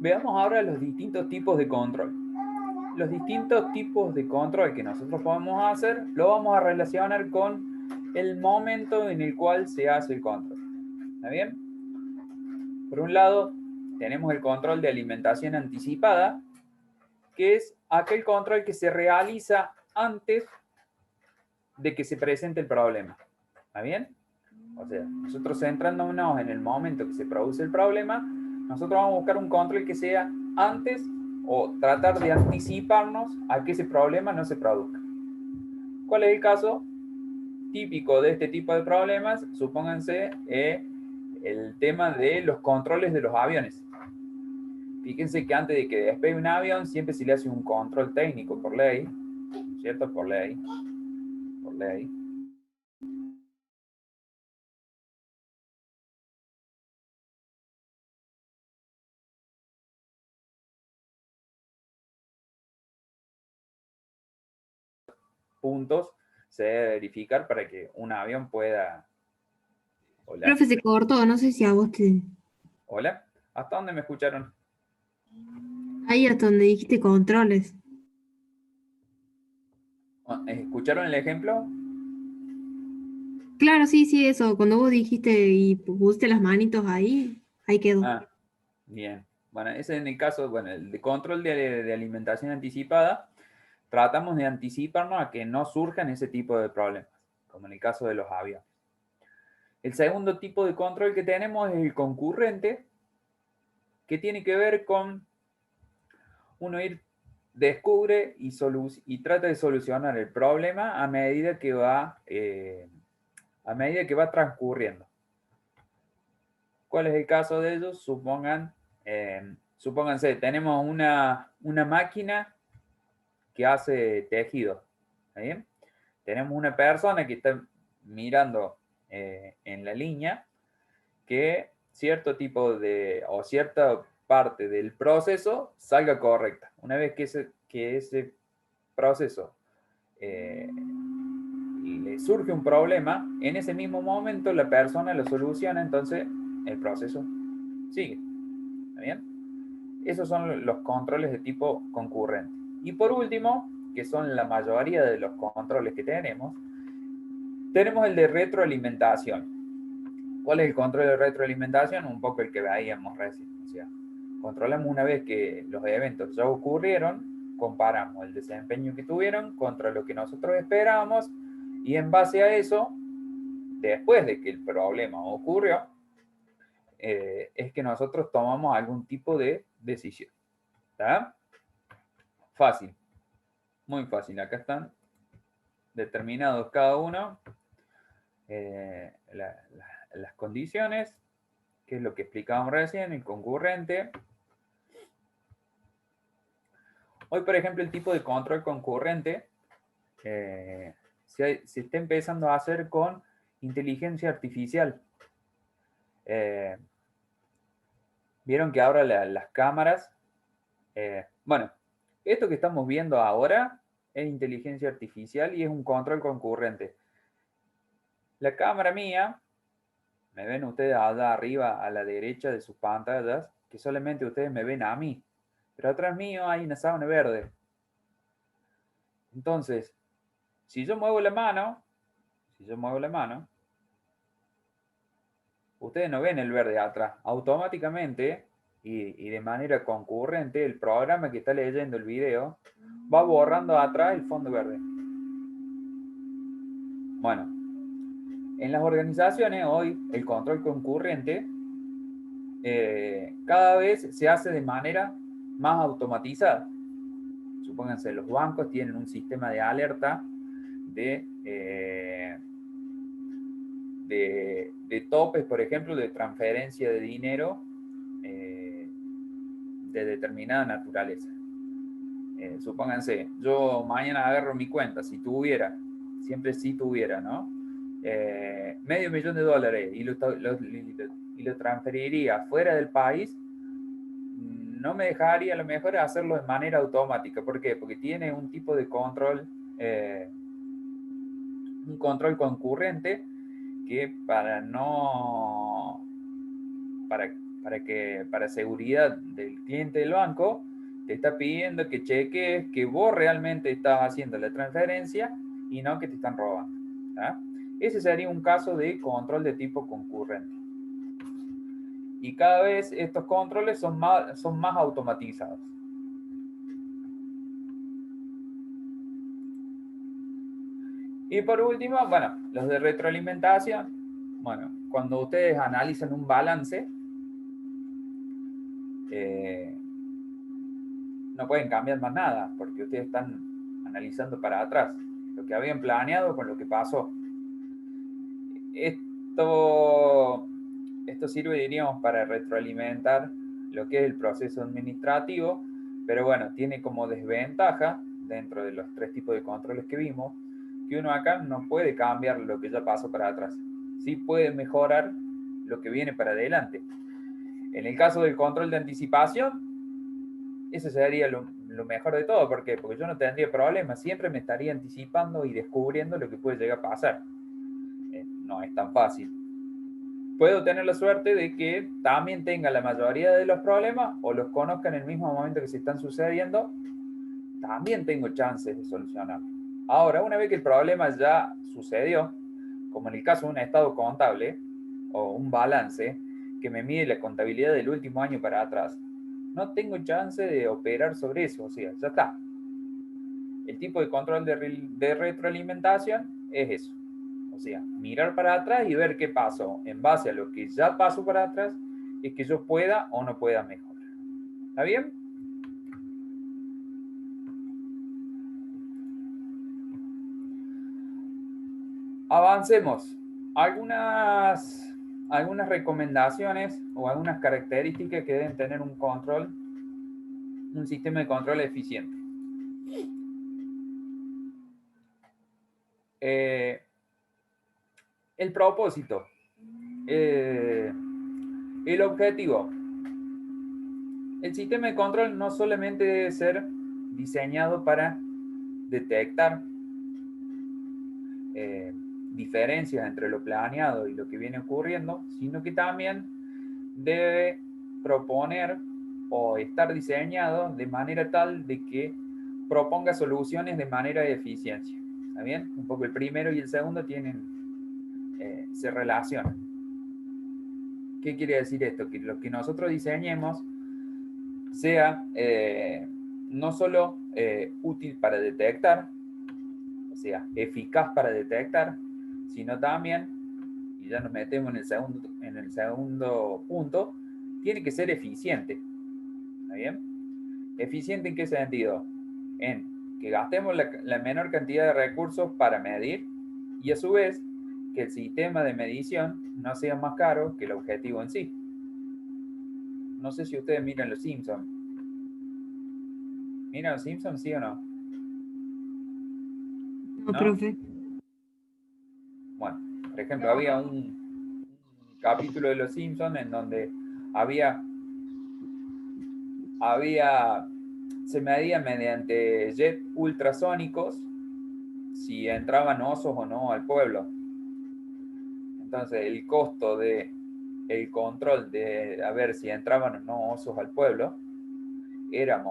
Veamos ahora los distintos tipos de control. Los distintos tipos de control que nosotros podemos hacer, lo vamos a relacionar con el momento en el cual se hace el control. ¿Está bien? Por un lado, tenemos el control de alimentación anticipada, que es aquel control que se realiza antes de que se presente el problema. ¿Está bien? O sea, nosotros centrándonos en el momento que se produce el problema, nosotros vamos a buscar un control que sea antes o tratar de anticiparnos a que ese problema no se produzca. ¿Cuál es el caso típico de este tipo de problemas? Supónganse el tema de los controles de los aviones. Fíjense que antes de que despegue un avión siempre se le hace un control técnico por ley, ¿cierto? Por ley. Por ley. puntos se debe verificar para que un avión pueda... Hola, Profe, se cortó, no sé si a vos te... hola, ¿hasta dónde me escucharon? Ahí hasta donde dijiste controles. ¿Escucharon el ejemplo? Claro, sí, sí, eso. Cuando vos dijiste y pusiste las manitos ahí, ahí quedó. Ah, bien. Bueno, ese en el caso, bueno, el de control de alimentación anticipada, tratamos de anticiparnos a que no surjan ese tipo de problemas, como en el caso de los aviones. El segundo tipo de control que tenemos es el concurrente, que tiene que ver con uno descubre y trata de solucionar el problema a medida que va transcurriendo. ¿Cuál es el caso de ellos? Supónganse, tenemos una máquina que hace tejido. ¿Está bien? Tenemos una persona que está mirando en la línea que cierto tipo o cierta parte del proceso salga correcta. Una vez que ese proceso le surge un problema, en ese mismo momento la persona lo soluciona, entonces el proceso sigue. ¿Está bien? Esos son los controles de tipo concurrente. Y por último, que son la mayoría de los controles que tenemos el de retroalimentación. ¿Cuál es el control de retroalimentación? Un poco el que veíamos recién. O sea, controlamos una vez que los eventos ya ocurrieron, comparamos el desempeño que tuvieron contra lo que nosotros esperábamos y en base a eso, después de que el problema ocurrió, es que nosotros tomamos algún tipo de decisión. ¿Está? Fácil, muy fácil. Acá están determinados cada uno las condiciones, que es lo que explicábamos recién, el concurrente. Hoy, por ejemplo, el tipo de control concurrente se está empezando a hacer con inteligencia artificial. Vieron que ahora las cámaras, bueno, esto que estamos viendo ahora es inteligencia artificial y es un control concurrente. La cámara mía, me ven ustedes allá arriba a la derecha de sus pantallas, que solamente ustedes me ven a mí, pero atrás mío hay una sábana verde. Entonces, si yo muevo la mano, ustedes no ven el verde atrás. Automáticamente y de manera concurrente, el programa que está leyendo el video va borrando atrás el fondo verde. Bueno, en las organizaciones hoy el control concurrente cada vez se hace de manera más automatizada. Supónganse, los bancos tienen un sistema de alerta de topes, por ejemplo, de transferencia de dinero de determinada naturaleza. Supónganse, yo mañana agarro mi cuenta, siempre si tuviera, ¿no? $500,000 y lo transferiría fuera del país, no me dejaría a lo mejor hacerlo de manera automática. ¿Por qué? Porque tiene un tipo de control, un control concurrente que para seguridad del cliente del banco, te está pidiendo que cheques que vos realmente estás haciendo la transferencia y no que te están robando. ¿Ah? Ese sería un caso de control de tipo concurrente. Y cada vez estos controles son más automatizados. Y por último, bueno, los de retroalimentación. Bueno, cuando ustedes analizan un balance, no pueden cambiar más nada, porque ustedes están analizando para atrás lo que habían planeado con lo que pasó. Esto sirve, diríamos, para retroalimentar lo que es el proceso administrativo, pero bueno, tiene como desventaja, dentro de los 3 tipos de controles que vimos, que uno acá no puede cambiar lo que ya pasó para atrás. Sí puede mejorar lo que viene para adelante. En el caso del control de anticipación, ese sería lo mejor de todo. ¿Por qué? Porque yo no tendría problemas, siempre me estaría anticipando y descubriendo lo que puede llegar a pasar. No es tan fácil. Puedo tener la suerte de que también tenga la mayoría de los problemas o los conozca en el mismo momento que se están sucediendo. También tengo chances de solucionarlo. Ahora, una vez que el problema ya sucedió, como en el caso de un estado contable o un balance que me mide la contabilidad del último año para atrás, no tengo chance de operar sobre eso, o sea, ya está. El tipo de control de retroalimentación es eso. O sea, mirar para atrás y ver qué pasó. En base a lo que ya pasó para atrás, es que yo pueda o no pueda mejorar. ¿Está bien? Avancemos. Algunas recomendaciones o algunas características que deben tener un sistema de control eficiente. El propósito. El objetivo. El sistema de control no solamente debe ser diseñado para detectar diferencias entre lo planeado y lo que viene ocurriendo, sino que también debe proponer o estar diseñado de manera tal de que proponga soluciones de manera de eficiencia. ¿Está bien? Un poco el primero y el segundo se relacionan. ¿Qué quiere decir esto? Que lo que nosotros diseñemos sea no solo útil para detectar, o sea, eficaz para detectar, sino también, y ya nos metemos en el segundo punto, tiene que ser eficiente. ¿Está bien? ¿Eficiente en qué sentido? En que gastemos la menor cantidad de recursos para medir y a su vez que el sistema de medición no sea más caro que el objetivo en sí. No sé si ustedes miran Los Simpsons. ¿Miran Los Simpsons, sí o no? No, ¿No? profe. Bueno, por ejemplo, había un capítulo de Los Simpsons en donde había se medía mediante jet ultrasónicos si entraban osos o no al pueblo. Entonces, el costo de el control de a ver si entraban o no osos al pueblo era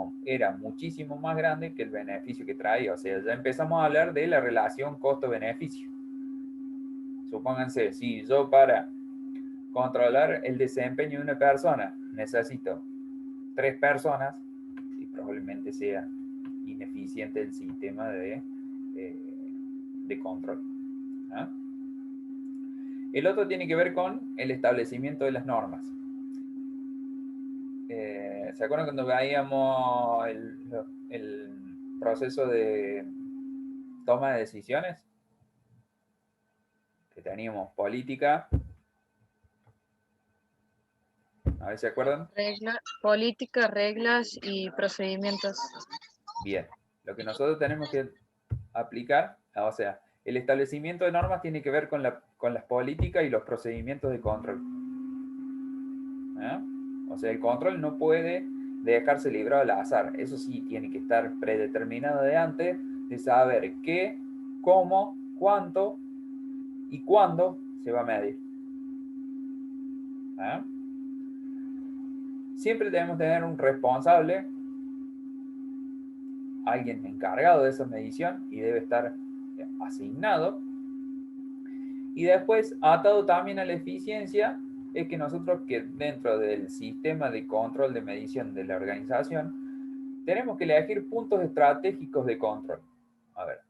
muchísimo más grande que el beneficio que traía. O sea, ya empezamos a hablar de la relación costo-beneficio. Supónganse, si yo para controlar el desempeño de una persona necesito 3 personas, y probablemente sea ineficiente el sistema de control. ¿Ah? El otro tiene que ver con el establecimiento de las normas. ¿Se acuerdan cuando veíamos el proceso de toma de decisiones? Que teníamos política. A ver si se acuerdan. Política, reglas y procedimientos. Bien. Lo que nosotros tenemos que aplicar, o sea, el establecimiento de normas tiene que ver con las políticas y los procedimientos de control. ¿Eh? O sea, el control no puede dejarse librado al azar. Eso sí, tiene que estar predeterminado de antes, de saber qué, cómo, cuánto y cuándo se va a medir. ¿Eh? Siempre debemos tener un responsable, alguien encargado de esa medición y debe estar asignado. Y después, atado también a la eficiencia, es que nosotros que dentro del sistema de control de medición de la organización, tenemos que elegir puntos estratégicos de control. A ver,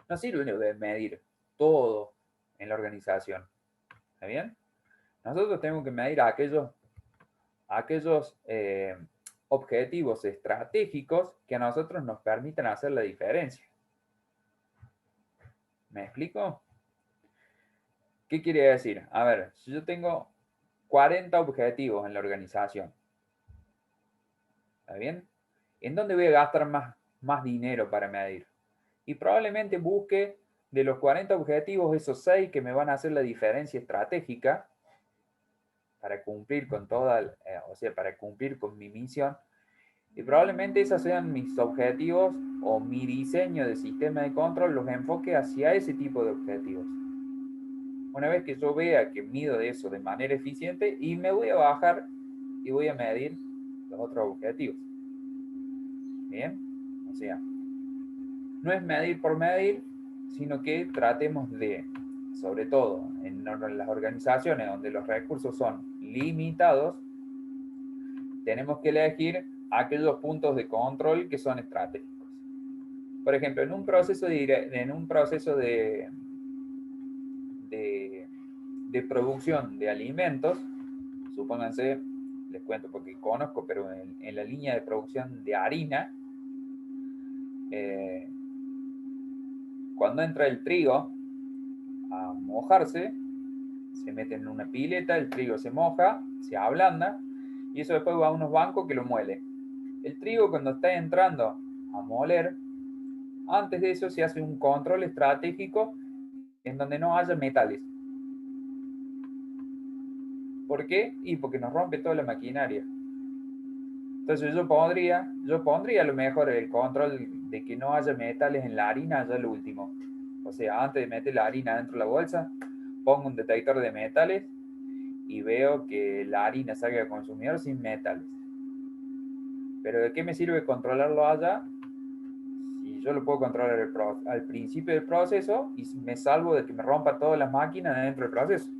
no sirve de medir todo en la organización. ¿Está bien? Nosotros tenemos que medir aquellos objetivos estratégicos que a nosotros nos permitan hacer la diferencia. ¿Me explico? ¿Qué quiere decir? A ver, si yo tengo 40 objetivos en la organización, ¿está bien? ¿En dónde voy a gastar más dinero para medir? Y probablemente busque de los 40 objetivos esos 6 que me van a hacer la diferencia estratégica para cumplir con o sea, para cumplir con mi misión. Y probablemente esos sean mis objetivos o mi diseño de sistema de control los enfoque hacia ese tipo de objetivos. Una vez que yo vea que mido eso de manera eficiente, y me voy a bajar y voy a medir los otros objetivos. Bien, o sea, no es medir por medir, sino que tratemos de, sobre todo en las organizaciones donde los recursos son limitados, tenemos que elegir aquellos puntos de control que son estratégicos. Por ejemplo, en un proceso de producción de alimentos, supónganse, les cuento porque conozco, pero en la línea de producción de harina, cuando entra el trigo a mojarse, se mete en una pileta, el trigo se moja, se ablanda, y eso después va a unos bancos que lo muelen. El trigo, cuando está entrando a moler, antes de eso se hace un control estratégico en donde no haya metales. ¿Por qué? Y porque nos rompe toda la maquinaria. Entonces yo pondría a lo mejor el control de que no haya metales en la harina ya lo último. O sea, antes de meter la harina dentro de la bolsa, pongo un detector de metales y veo que la harina salga al consumidor sin metales. Pero ¿de qué me sirve controlarlo allá? Si yo lo puedo controlar al principio del proceso y me salvo de que me rompa todas las máquinas dentro del proceso.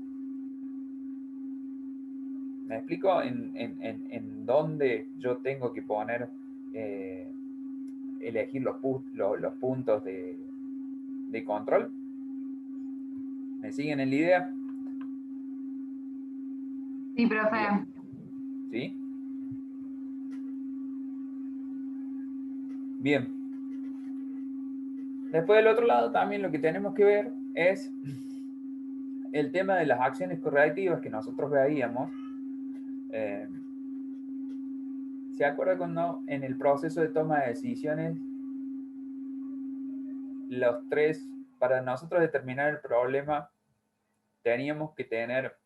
¿Me explico en dónde yo tengo que poner, elegir los puntos de control? ¿Me siguen en la idea? Sí, profe. Bien. ¿Sí? Bien. Después del otro lado también lo que tenemos que ver es el tema de las acciones correctivas que nosotros veíamos. ¿Se acuerda cuando en el proceso de toma de decisiones los tres, para nosotros determinar el problema, teníamos que tener,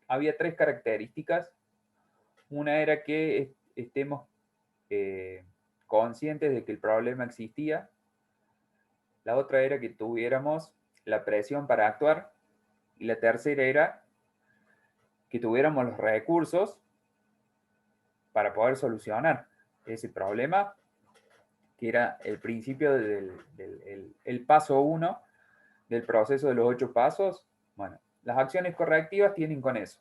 había tres características? Una era que estemos conscientes de que el problema existía. La otra era que tuviéramos la presión para actuar. Y la tercera era que tuviéramos los recursos para poder solucionar ese problema, que era el principio el paso 1 del proceso de los 8 pasos. Bueno, las acciones correctivas tienen con eso.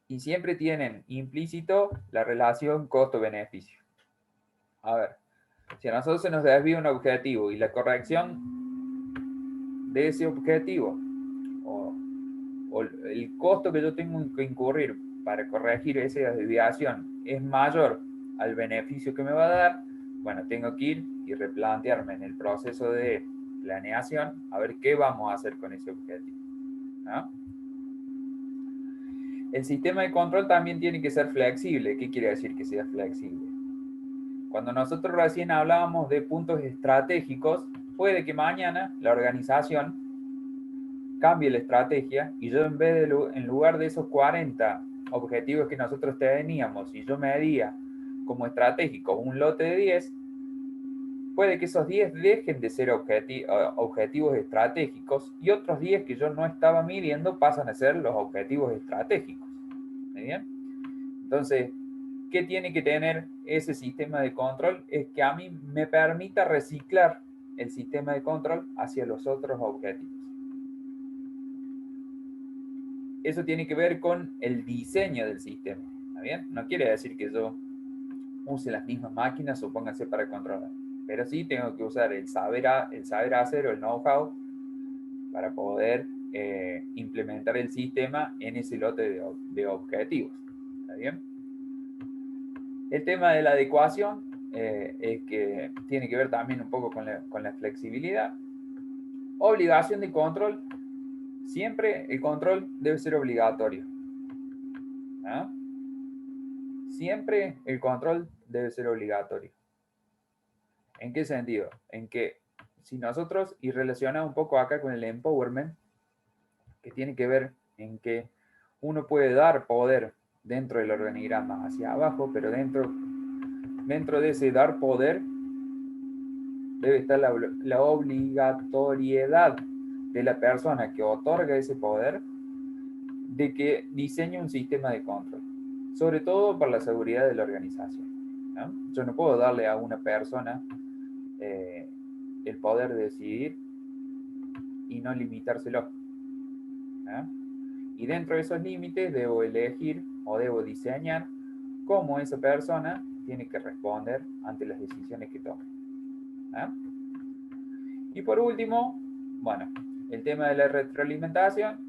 Y siempre tienen implícito la relación costo-beneficio. A ver, si a nosotros se nos desvía un objetivo y la corrección de ese objetivo o el costo que yo tengo que incurrir para corregir esa desviación es mayor al beneficio que me va a dar, bueno, tengo que ir y replantearme en el proceso de planeación a ver qué vamos a hacer con ese objetivo, ¿no? El sistema de control también tiene que ser flexible. ¿Qué quiere decir que sea flexible? Cuando nosotros recién hablábamos de puntos estratégicos, puede que mañana la organización cambie la estrategia y yo en lugar de esos 40 objetivos que nosotros teníamos, y yo medía como estratégico un lote de 10, puede que esos 10 dejen de ser objetivos estratégicos y otros 10 que yo no estaba midiendo pasan a ser los objetivos estratégicos. ¿Muy bien? Entonces, ¿qué tiene que tener ese sistema de control? Es que a mí me permita reciclar el sistema de control hacia los otros objetivos. Eso tiene que ver con el diseño del sistema. ¿Está bien? No quiere decir que yo use las mismas máquinas, supónganse, para controlar. Pero sí tengo que usar el saber hacer o el know-how para poder implementar el sistema en ese lote de objetivos. ¿Está bien? El tema de la adecuación es que tiene que ver también un poco con la flexibilidad. Obligación de control. Siempre el control debe ser obligatorio. ¿Ah? Siempre el control debe ser obligatorio. ¿En qué sentido? En que si nosotros, y relacionado un poco acá con el empowerment, que tiene que ver en que uno puede dar poder dentro del organigrama hacia abajo, pero dentro dentro de ese dar poder, debe estar la obligatoriedad de la persona que otorga ese poder de que diseñe un sistema de control, sobre todo para la seguridad de la organización, ¿no? Yo no puedo darle a una persona el poder de decidir y no limitárselo, ¿no? Y dentro de esos límites debo elegir o debo diseñar cómo esa persona tiene que responder ante las decisiones que tome, ¿no? Y por último, bueno, el tema de la retroalimentación,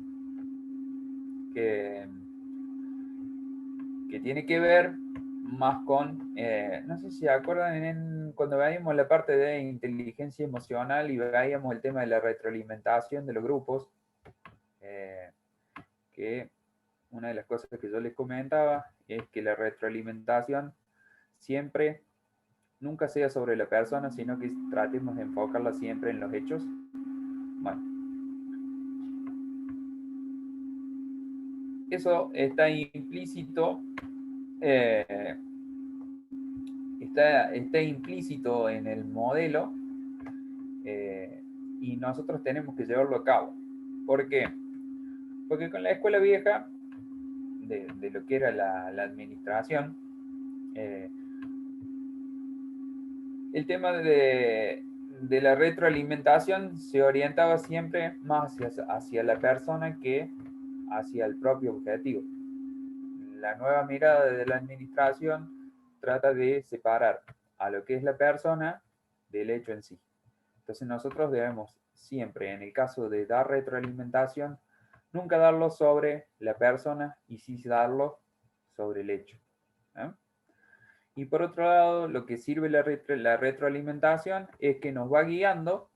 que tiene que ver más con, no sé si se acuerdan cuando veíamos la parte de inteligencia emocional y veíamos el tema de la retroalimentación de los grupos, que una de las cosas que yo les comentaba es que la retroalimentación siempre, nunca sea sobre la persona, sino que tratemos de enfocarla siempre en los hechos. Bueno, eso está implícito, está implícito en el modelo, y nosotros tenemos que llevarlo a cabo. ¿Por qué? Porque con la escuela vieja de lo que era la administración, el tema de la retroalimentación se orientaba siempre más hacia la persona que hacia el propio objetivo. La nueva mirada de la administración trata de separar a lo que es la persona del hecho en sí. Entonces nosotros debemos siempre, en el caso de dar retroalimentación, nunca darlo sobre la persona y sí darlo sobre el hecho, ¿eh? Y por otro lado, lo que sirve la retroalimentación es que nos va guiando,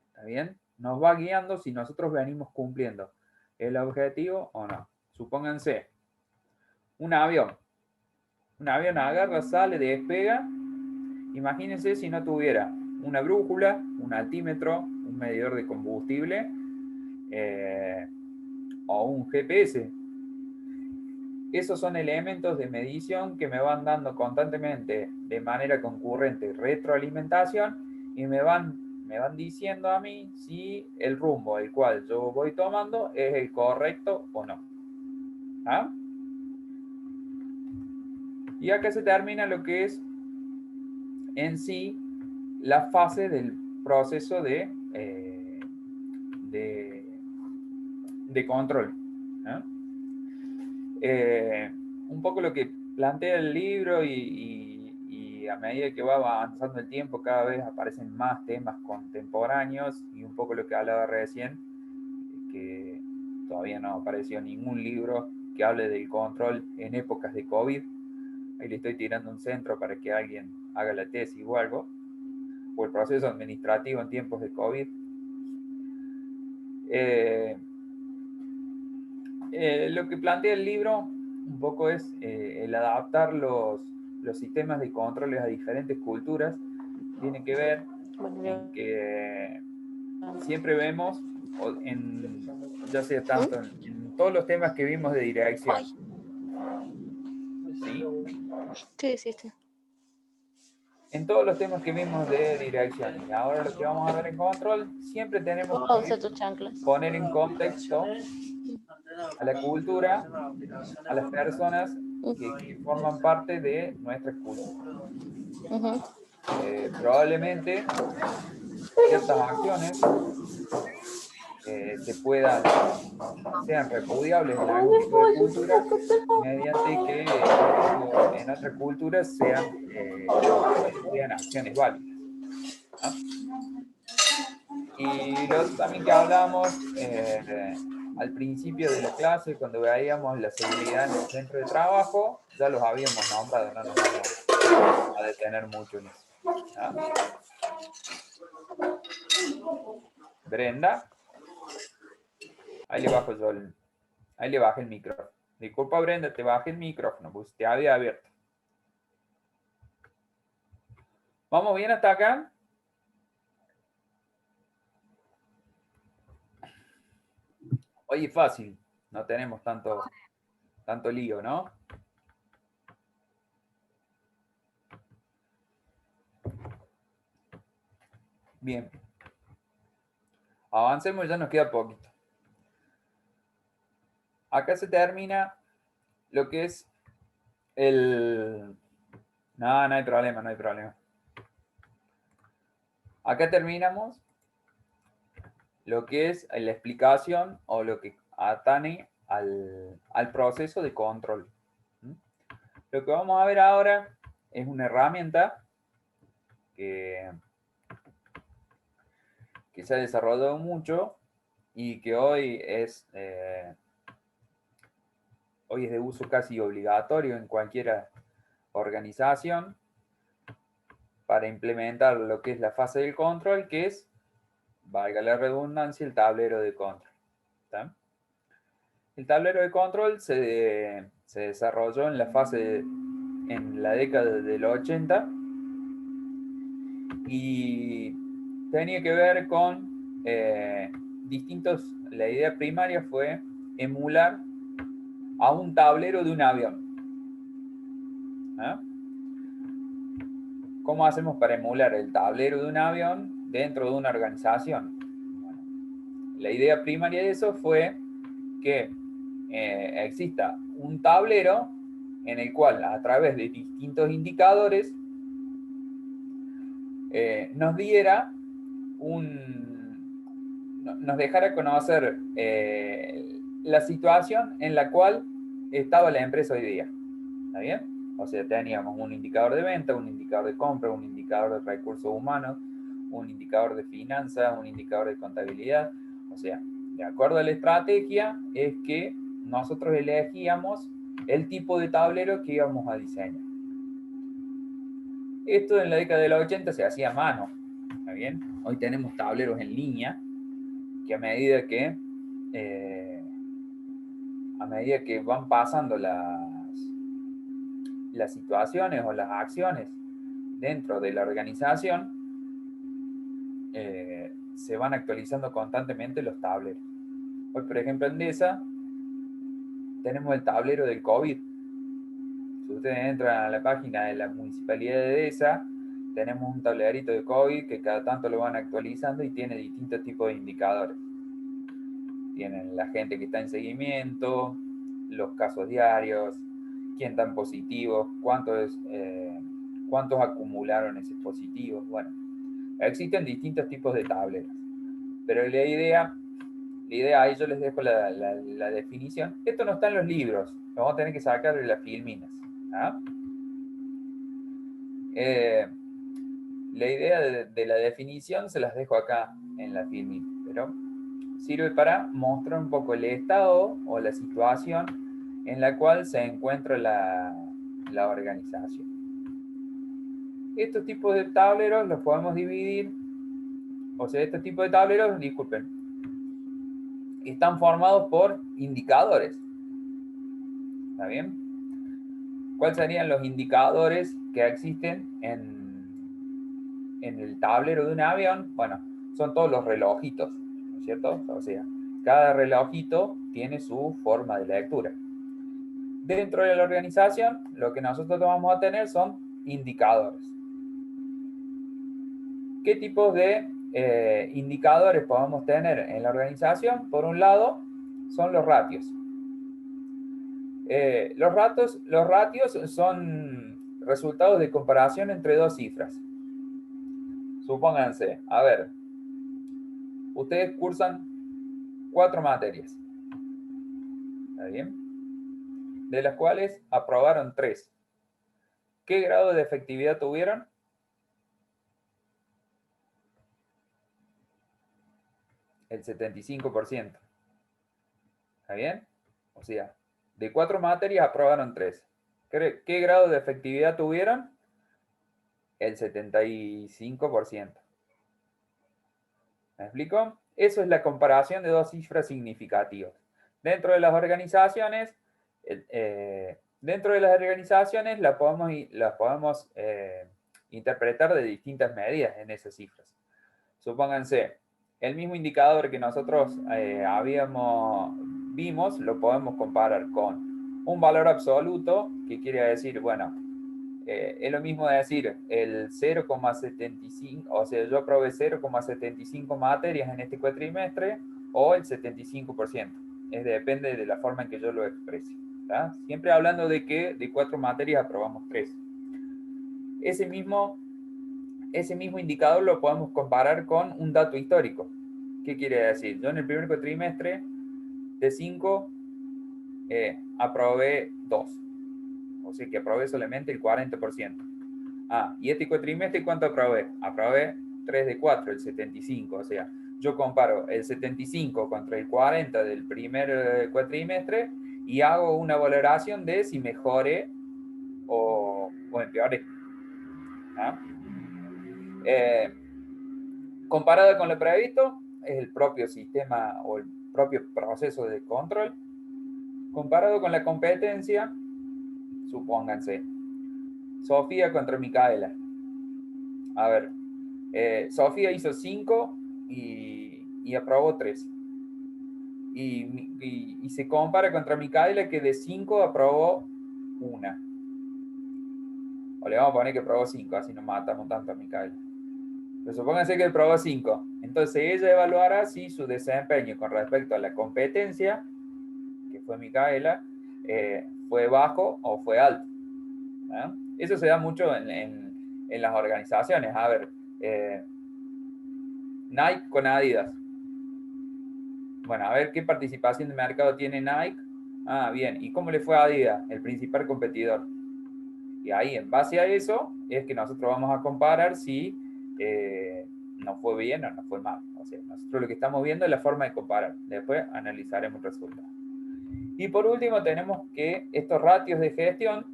¿está bien? Nos va guiando si nosotros venimos cumpliendo el objetivo o no. Supónganse, un avión. Un avión agarra, sale, despega. Imagínense si no tuviera una brújula, un altímetro, un medidor de combustible, o un GPS. Esos son elementos de medición que me van dando constantemente de manera concurrente retroalimentación y me van diciendo a mí si el rumbo el cual yo voy tomando es el correcto o no. ¿Ah? Y acá se termina lo que es en sí la fase del proceso de control, ¿no? Un poco lo que plantea el libro y a medida que va avanzando el tiempo cada vez aparecen más temas contemporáneos y un poco lo que hablaba recién, que todavía no apareció ningún libro que hable del control en épocas de COVID. Ahí le estoy tirando un centro para que alguien haga la tesis o algo, o el proceso administrativo en tiempos de COVID. Lo que plantea el libro un poco es el adaptar los sistemas de controles a diferentes culturas. Tiene que ver en que siempre vemos, ya sea tanto en todos los temas que vimos de dirección. ¿Sí? ¿Qué hiciste? En todos los temas que vimos de dirección y ahora lo que vamos a ver en control, siempre tenemos que poner en contexto a la cultura, a las personas que forman parte de nuestra cultura. Probablemente ciertas acciones sean repudiables en algún tipo de cultura, mediante que en otras culturas sean acciones válidas, ¿no? Y lo otro también que hablamos al principio de la clase, cuando veíamos la seguridad en el centro de trabajo, ya los habíamos nombrado, no nos vamos a detener mucho en eso, ¿no? Brenda, ahí le bajo yo ahí le bajé el micrófono. Disculpa, Brenda, te bajé el micrófono, pues te había abierto. ¿Vamos bien hasta acá? Oye, fácil, no tenemos tanto lío, ¿no? Bien. Avancemos, ya nos queda poquito. Acá se termina lo que es el... No, no hay problema, no hay problema. Acá terminamos lo que es la explicación o lo que atañe al proceso de control. Lo que vamos a ver ahora es una herramienta que se ha desarrollado mucho y que hoy es de uso casi obligatorio en cualquier organización para implementar lo que es la fase del control, que es, valga la redundancia, el tablero de control. ¿Está? El tablero de control se desarrolló en en la década del 80 y tenía que ver con la idea primaria fue emular a un tablero de un avión. ¿Ah? ¿Cómo hacemos para emular el tablero de un avión dentro de una organización? Bueno, la idea primaria de eso fue que exista un tablero en el cual, a través de distintos indicadores, nos dejara conocer la situación en la cual estaba la empresa hoy día. ¿Está bien? O sea, teníamos un indicador de venta, un indicador de compra, un indicador de recursos humanos, un indicador de finanzas, un indicador de contabilidad. O sea, de acuerdo a la estrategia, es que nosotros elegíamos el tipo de tablero que íbamos a diseñar. Esto en la década de los 80 se hacía a mano. ¿Está bien? Hoy tenemos tableros en línea que a medida que van pasando las situaciones o las acciones dentro de la organización, se van actualizando constantemente los tableros. Hoy, por ejemplo, en DESA tenemos el tablero del COVID. Si ustedes entran a la página de la Municipalidad de DESA, tenemos un tablerito de COVID que cada tanto lo van actualizando y tiene distintos tipos de indicadores. Tienen la gente que está en seguimiento, los casos diarios, quién tan positivos, cuántos acumularon ese positivo. Bueno, existen distintos tipos de tableros, pero la idea ahí yo les dejo la definición. Esto no está en los libros, lo vamos a tener que sacar de las filminas. ¿Ah? La idea de la definición se las dejo acá en la filmina, pero sirve para mostrar un poco el estado o la situación en la cual se encuentra la organización. Estos tipos de tableros los podemos dividir, o sea, estos tipos de tableros, disculpen, están formados por indicadores. ¿Está bien? ¿Cuáles serían los indicadores que existen en el tablero de un avión? Bueno, son todos los relojitos, ¿no es cierto? O sea, cada relojito tiene su forma de lectura. Dentro de la organización, lo que nosotros vamos a tener son indicadores. ¿Qué tipos de indicadores podemos tener en la organización? Por un lado, son los ratios. Los ratios son resultados de comparación entre dos cifras. Supónganse, a ver, ustedes cursan 4 materias. ¿Está bien? De las cuales aprobaron 3. ¿Qué grado de efectividad tuvieron? El 75%. ¿Está bien? O sea, de 4 materias aprobaron 3. ¿Qué grado de efectividad tuvieron? El 75%. ¿Me explico? Eso es la comparación de dos cifras significativas. Dentro de las organizaciones, las podemos interpretar de distintas medidas en esas cifras. Supónganse, el mismo indicador que nosotros vimos, lo podemos comparar con un valor absoluto, que quiere decir, bueno, Es lo mismo de decir el 0,75, o sea, yo aprobé 0,75 materias en este cuatrimestre o el 75%. Depende de la forma en que yo lo exprese. ¿Tá? Siempre hablando de que de 4 materias aprobamos 3. Ese mismo indicador lo podemos comparar con un dato histórico. ¿Qué quiere decir? Yo en el primer cuatrimestre de 5 aprobé 2. O sea que aprobé solamente el 40%. Ah, y este cuatrimestre, ¿cuánto aprobé? Aprobé 3 de 4, el 75. O sea, yo comparo el 75 contra el 40 del primer cuatrimestre y hago una valoración de si mejoré o empeoré. ¿Ah? Comparado con lo previsto, es el propio sistema o el propio proceso de control. Comparado con la competencia, supónganse, Sofía contra Micaela. A ver, Sofía hizo 5 y aprobó 3. Y se compara contra Micaela, que de 5 aprobó 1. O le vamos a poner que aprobó 5, así no matamos tanto a Micaela. Pero supónganse que aprobó 5. Entonces ella evaluará si su desempeño con respecto a la competencia, que fue Micaela, fue bajo o fue alto. ¿Eh? Eso se da mucho en las organizaciones. A ver, Nike con Adidas. Bueno, a ver qué participación de mercado tiene Nike. Ah, bien. ¿Y cómo le fue a Adidas, el principal competidor? Y ahí, en base a eso, es que nosotros vamos a comparar si nos fue bien o nos fue mal. O sea, nosotros lo que estamos viendo es la forma de comparar. Después analizaremos el resultado. Y por último, tenemos que estos ratios de gestión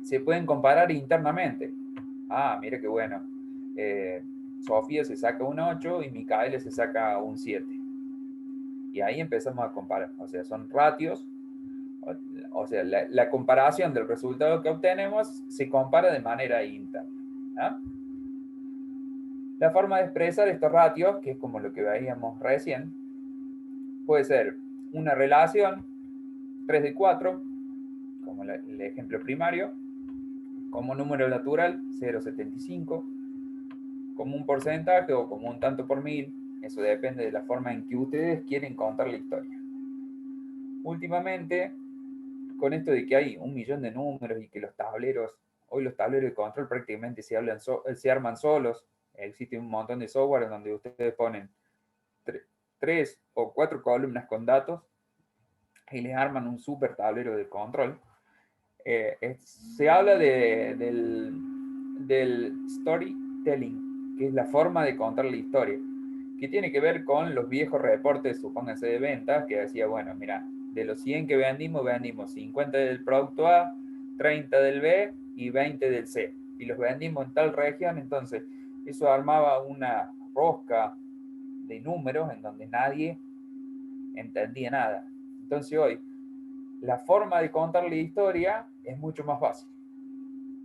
se pueden comparar internamente. Ah, mire qué bueno. Sofía se saca un 8 y Micaela se saca un 7. Y ahí empezamos a comparar. O sea, son ratios. O sea, la comparación del resultado que obtenemos se compara de manera interna. ¿Ah? La forma de expresar estos ratios, que es como lo que veíamos recién, puede ser una relación 3 de 4, como el ejemplo primario, como número natural 0,75, como un porcentaje o como un tanto por mil. Eso depende de la forma en que ustedes quieren contar la historia. Últimamente, con esto de que hay 1.000.000 de números y que los tableros, hoy los tableros de control prácticamente se arman solos. Existe un montón de software en donde ustedes ponen 3 o 4 columnas con datos y les arman un super tablero de control. Se habla del storytelling, que es la forma de contar la historia, que tiene que ver con los viejos reportes, supónganse, de ventas, que decía, bueno, mira, de los 100 que vendimos 50 del producto A, 30 del B y 20 del C. Y los vendimos en tal región, entonces eso armaba una rosca de números en donde nadie entendía nada. Entonces hoy, la forma de contar la historia es mucho más fácil.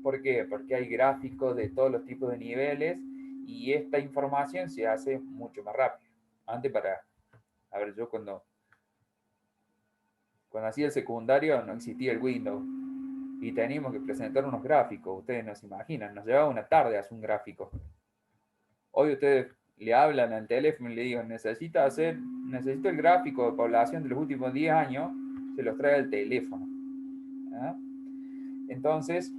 ¿Por qué? Porque hay gráficos de todos los tipos de niveles y esta información se hace mucho más rápido. Antes a ver, yo cuando hacía el secundario no existía el Windows y teníamos que presentar unos gráficos, ustedes no se imaginan, nos llevaba una tarde hacer un gráfico. Hoy ustedes le hablan al teléfono y le digo, necesito el gráfico de población de los últimos 10 años, se los trae al teléfono. ¿Ah? Entonces,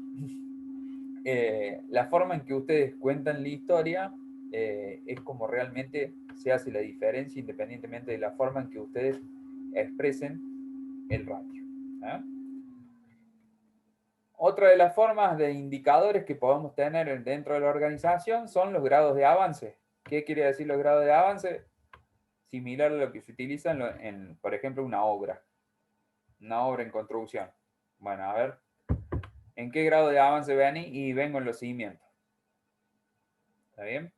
la forma en que ustedes cuentan la historia es como realmente se hace la diferencia, independientemente de la forma en que ustedes expresen el ratio. ¿Ah? Otra de las formas de indicadores que podemos tener dentro de la organización son los grados de avance. ¿Qué quiere decir los grados de avance? Similar a lo que se utiliza en, por ejemplo, una obra en construcción. Bueno, a ver, ¿en qué grado de avance ven? Y vengo en los cimientos. ¿Está bien?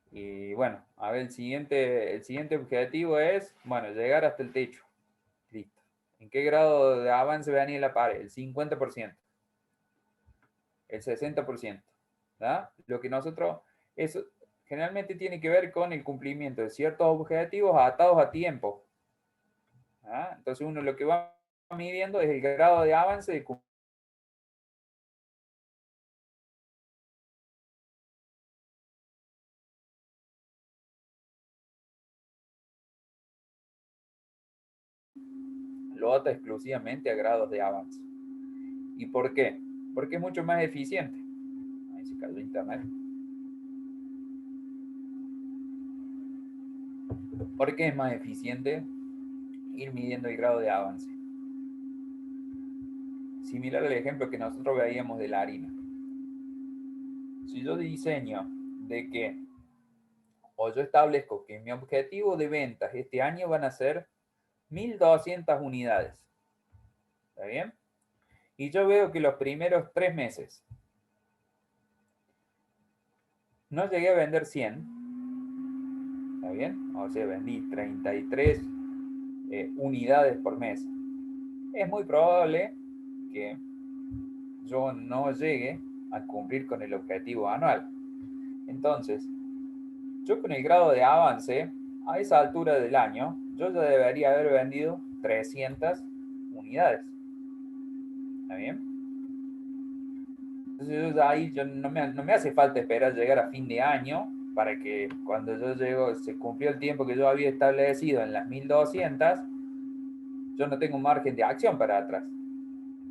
Y bueno, a ver, el siguiente objetivo es, bueno, llegar hasta el techo. Listo. ¿En qué grado de avance ven en la pared? El 50%. El 60%. ¿Da? Lo que nosotros, eso generalmente tiene que ver con el cumplimiento de ciertos objetivos atados a tiempo. ¿Da? Entonces uno lo que va midiendo es el grado de avance de explota exclusivamente a grados de avance. ¿Y por qué? Porque es mucho más eficiente. Ahí se cayó internet. ¿Por qué es más eficiente ir midiendo el grado de avance? Similar al ejemplo que nosotros veíamos de la harina. Si yo diseño de que, o yo establezco que mi objetivo de ventas este año van a ser 1.200 unidades. ¿Está bien? Y yo veo que los primeros 3 meses no llegué a vender 100. ¿Está bien? O sea, vendí 33 unidades por mes. Es muy probable que yo no llegue a cumplir con el objetivo anual. Entonces, yo con el grado de avance, a esa altura del año, yo ya debería haber vendido 300 unidades. ¿Está bien? Entonces ahí no me hace falta esperar llegar a fin de año para que cuando yo llego, se cumplió el tiempo que yo había establecido en las 1.200, yo no tengo un margen de acción para atrás.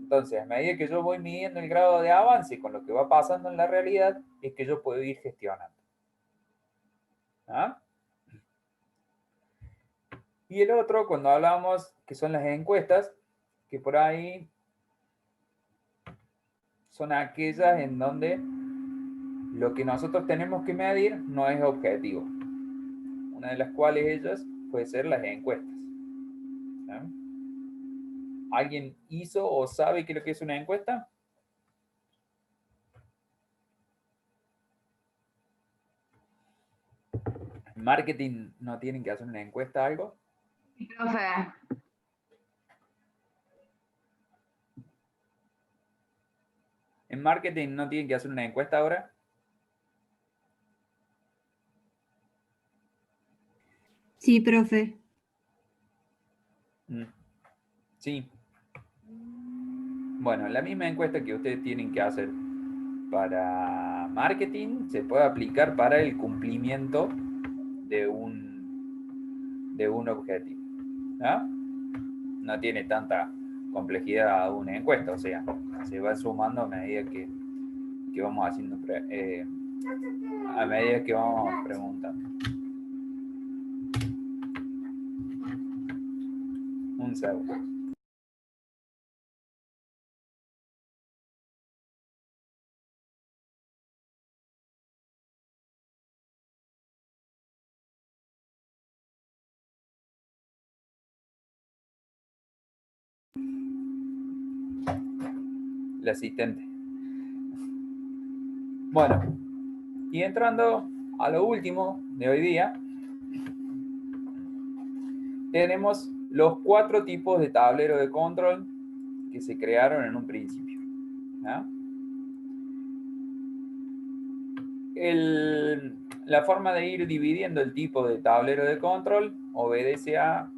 Entonces, a medida que yo voy midiendo el grado de avance con lo que va pasando en la realidad, es que yo puedo ir gestionando. ¿Ah? Y el otro, cuando hablamos, que son las encuestas, que por ahí son aquellas en donde lo que nosotros tenemos que medir no es objetivo. Una de las cuales ellas puede ser las encuestas. ¿Ah? ¿Alguien hizo o sabe qué es lo que es una encuesta? ¿En marketing no tienen que hacer una encuesta algo? Profe, ¿En marketing no tienen que hacer una encuesta ahora? Sí, profe. Sí. Bueno, la misma encuesta que ustedes tienen que hacer para marketing se puede aplicar para el cumplimiento de un objetivo. ¿No? No tiene tanta complejidad una encuesta, o sea, se va sumando a medida que vamos haciendo, a medida que vamos preguntando. Un segundo. El asistente. Bueno, y entrando a lo último de hoy día, tenemos los 4 tipos de tablero de control que se crearon en un principio. ¿No? La forma de ir dividiendo el tipo de tablero de control obedece a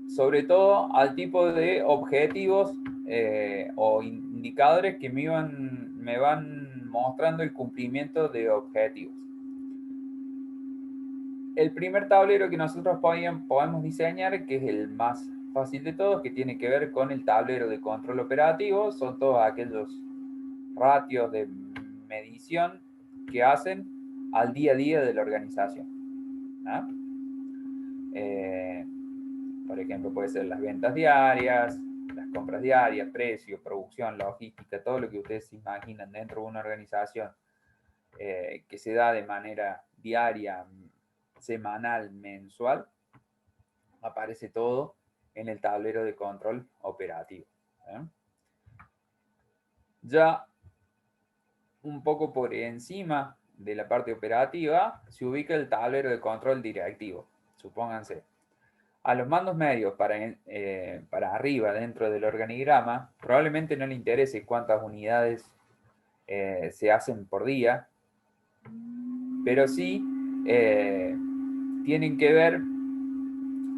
sobre todo al tipo de objetivos o indicadores que me van mostrando el cumplimiento de objetivos. El primer tablero que nosotros podemos diseñar, que es el más fácil de todos, que tiene que ver con el tablero de control operativo, son todos aquellos ratios de medición que hacen al día a día de la organización. ¿No? Por ejemplo, puede ser las ventas diarias, las compras diarias, precio, producción, logística, todo lo que ustedes se imaginan dentro de una organización que se da de manera diaria, semanal, mensual, aparece todo en el tablero de control operativo. Ya un poco por encima de la parte operativa se ubica el tablero de control directivo. Supónganse, a los mandos medios para arriba dentro del organigrama, probablemente no le interese cuántas unidades se hacen por día, pero sí tienen que ver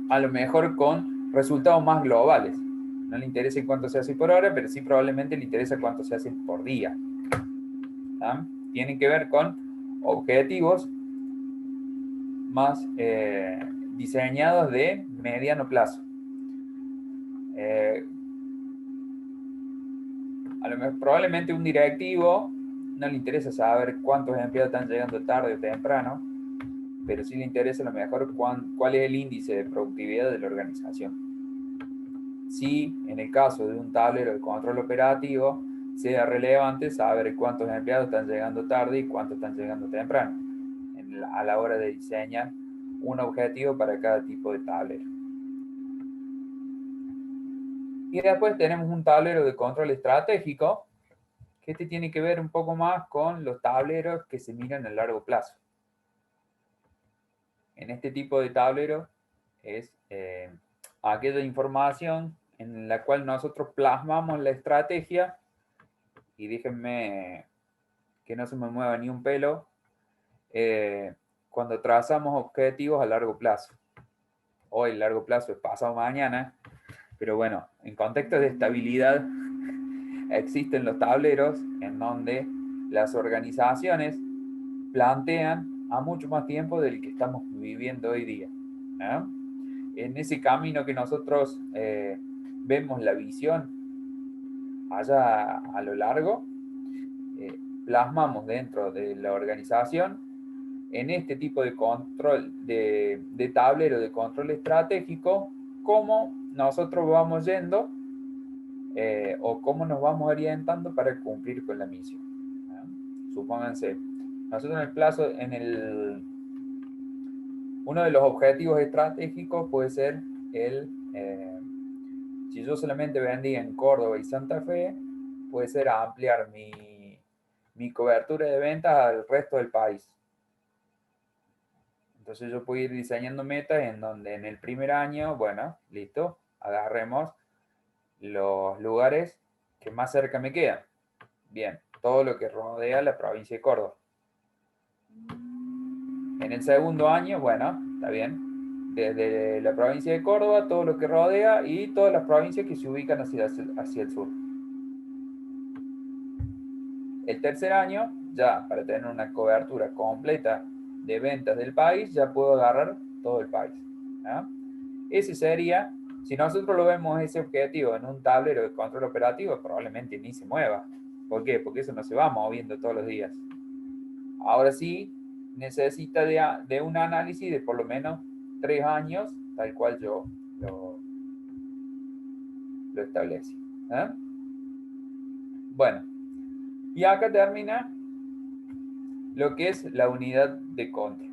a lo mejor con resultados más globales. No le interesa cuánto se hace por hora, pero sí probablemente le interesa cuánto se hace por día. ¿Ah? Tienen que ver con objetivos más diseñados de mediano plazo. Probablemente un directivo no le interesa saber cuántos empleados están llegando tarde o temprano, pero sí le interesa a lo mejor cuál es el índice de productividad de la organización. Si en el caso de un tablero de control operativo sea relevante saber cuántos empleados están llegando tarde y cuántos están llegando temprano a la hora de diseñar un objetivo para cada tipo de tablero. Y después tenemos un tablero de control estratégico, que este tiene que ver un poco más con los tableros que se miran a largo plazo. En este tipo de tablero es aquella información en la cual nosotros plasmamos la estrategia, y déjenme que no se me mueva ni un pelo, cuando trazamos objetivos a largo plazo. Hoy el largo plazo es pasado mañana, pero bueno, en contextos de estabilidad existen los tableros en donde las organizaciones plantean a mucho más tiempo del que estamos viviendo hoy día, ¿no? En ese camino que nosotros vemos la visión allá a lo largo, plasmamos dentro de la organización en este tipo de control, de tablero de control estratégico, cómo nosotros vamos yendo o cómo nos vamos orientando para cumplir con la misión, ¿no? Supónganse, nosotros uno de los objetivos estratégicos puede ser si yo solamente vendía en Córdoba y Santa Fe, puede ser ampliar mi cobertura de ventas al resto del país. Entonces yo puedo ir diseñando metas en donde en el primer año, bueno, listo, agarremos los lugares que más cerca me quedan. Bien, todo lo que rodea la provincia de Córdoba. En el segundo año, bueno, está bien, desde la provincia de Córdoba, todo lo que rodea y todas las provincias que se ubican hacia el sur. El tercer año, ya para tener una cobertura completa de ventas del país, ya puedo agarrar todo el país, ¿no? Ese sería, si nosotros lo vemos ese objetivo en un tablero de control operativo, probablemente ni se mueva. ¿Por qué? Porque eso no se va moviendo todos los días. Ahora sí, necesita de un análisis de por lo menos 3 años, tal cual yo lo establecí, ¿eh? Bueno, y acá termina lo que es la unidad de control.